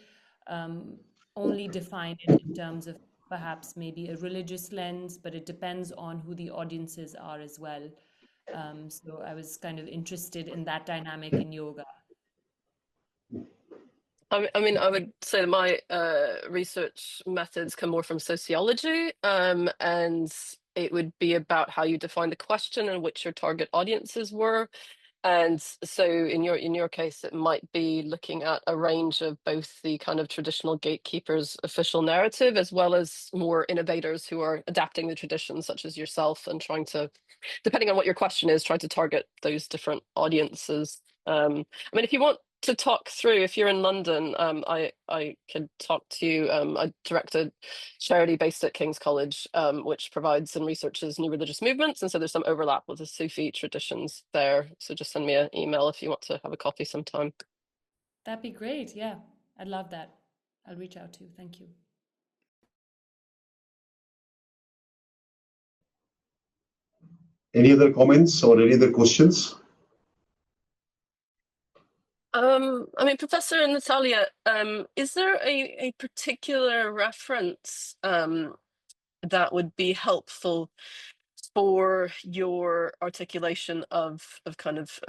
only define it in terms of perhaps maybe a religious lens, but it depends on who the audiences are as well. So I was kind of interested in that dynamic in yoga. I mean, I would say that my research methods come more from sociology, and it would be about how you define the question and which your target audiences were. And so in your case, it might be looking at a range of both the kind of traditional gatekeepers' official narrative, as well as more innovators who are adapting the traditions, such as yourself, and trying to, depending on what your question is, try to target those different audiences. I mean, if you want to talk through, if you're in London, I could talk to you. I direct a charity based at King's College, which provides and researches new religious movements, and so there's some overlap with the Sufi traditions there. So just send me an email if you want to have a coffee sometime. That'd be great. Yeah, I'd love that. I'll reach out to you. Thank you. Any other comments or any other questions? I mean, Professor Nataliya, is there a particular reference that would be helpful for your articulation of kind of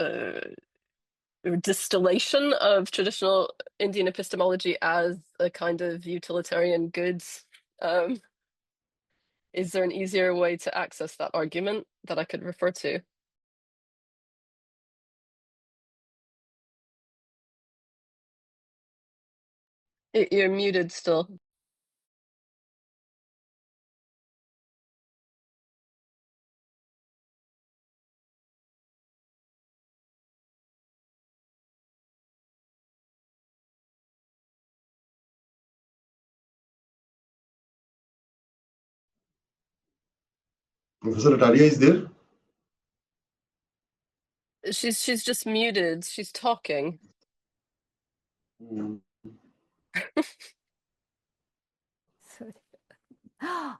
distillation of traditional Indian epistemology as a kind of utilitarian goods? Is there an easier way to access that argument that I could refer to? You're muted still. Professor Nataliya is there? She's just muted. She's talking. Sorry.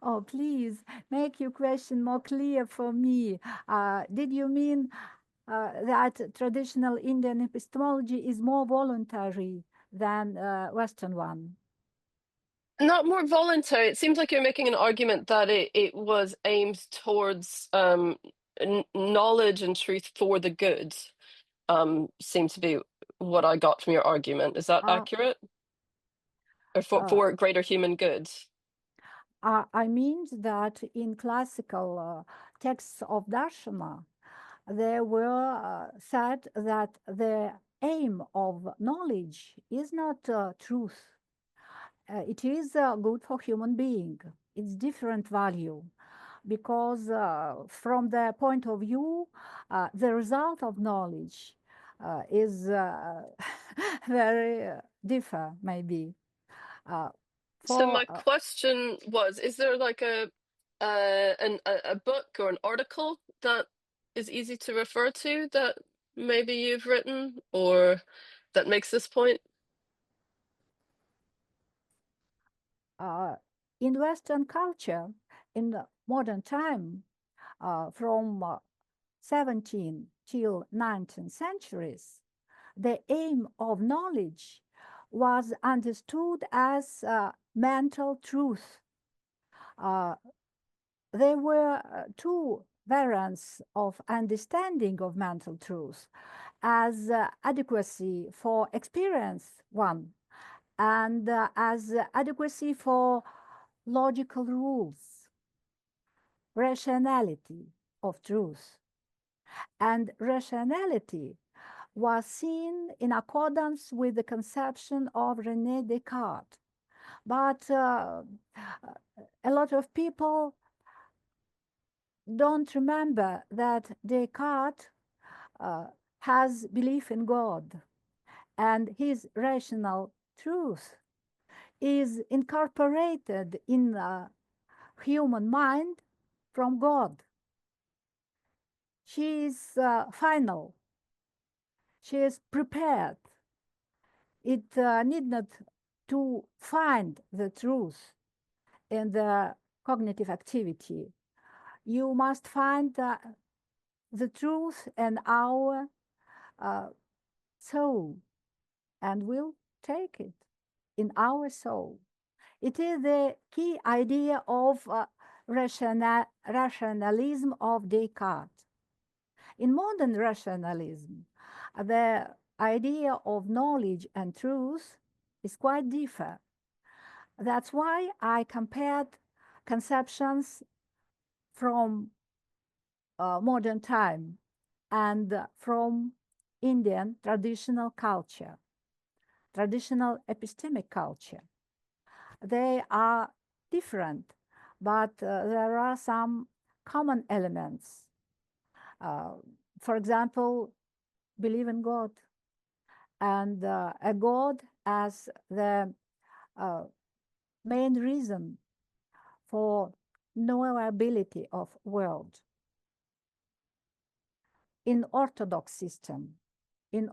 Oh, please make your question more clear for me. Did you mean that traditional Indian epistemology is more voluntary than Western one. Not more voluntary. It seems like you're making an argument that it was aimed towards knowledge and truth for the good. Seems to be what I got from your argument. Is that accurate? Or for greater human good? I mean that in classical texts of Darshana, they were said that the aim of knowledge is not truth. It is good for human being. It's different value because from the point of view, the result of knowledge is very different, maybe. So my question was, is there like a book or an article that is easy to refer to that maybe you've written or that makes this point? In Western culture, in the modern time, from 17th till 19th centuries, the aim of knowledge was understood as mental truth. There were two variants of understanding of mental truth as adequacy for experience, one, and as adequacy for logical rules, rationality of truth. And rationality was seen in accordance with the conception of René Descartes. But a lot of people don't remember that Descartes has belief in God, and his rational truth is incorporated in the human mind from God. She is final. She is prepared. It need not to find the truth in the cognitive activity. You must find the truth in our soul, and we'll take it in our soul. It is the key idea of rationalism of Descartes. In modern rationalism, the idea of knowledge and truth is quite different. That's why I compared conceptions from modern time and from Indian traditional culture, traditional epistemic culture. They are different, but there are some common elements. For example, believe in God, and a God as the main reason for knowability of world. In Orthodox system, in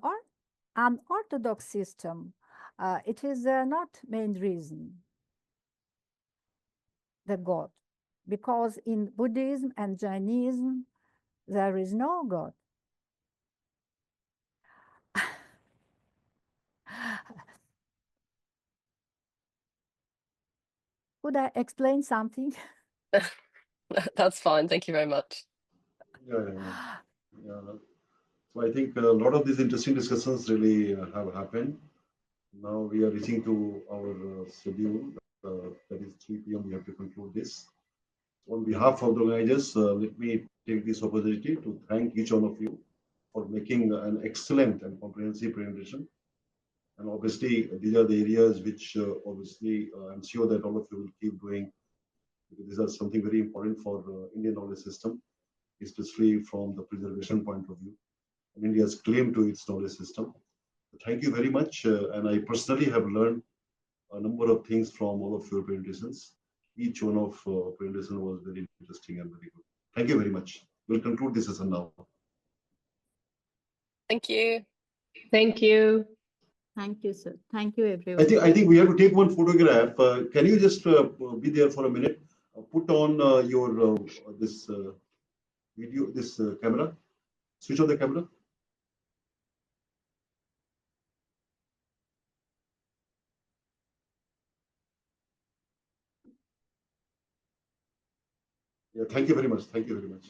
an Orthodox system, it is not main reason, the God, because in Buddhism and Jainism, there is no God. Could I explain something? That's fine. Thank you very much. Yeah. So I think a lot of these interesting discussions really have happened. Now we are reaching to our schedule. That is 3 p.m. We have to conclude this. On behalf of the organizers, let me take this opportunity to thank each one of you for making an excellent and comprehensive presentation. And obviously, these are the areas which obviously I'm sure that all of you will keep doing, because these are something very important for Indian knowledge system, especially from the preservation point of view, and India's claim to its knowledge system. Thank you very much. And I personally have learned a number of things from all of your presentations. Each one of presentation was very interesting and very good. Thank you very much. We'll conclude this session now. Thank you. Thank you. Thank you, sir. Thank you, everyone. I think we have to take one photograph. Can you just be there for a minute? Put on your this video, this camera. Switch on the camera. Thank you very much. Thank you very much.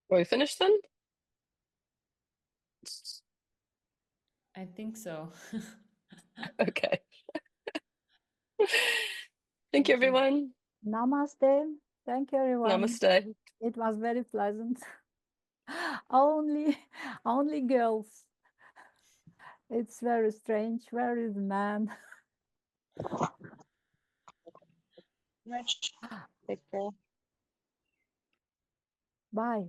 Are we finished then? I think so. Okay. Thank you, everyone. Namaste. Thank you, everyone. Namaste. It was very pleasant. only girls. It's very strange. Where is man? Much. Take care. Bye.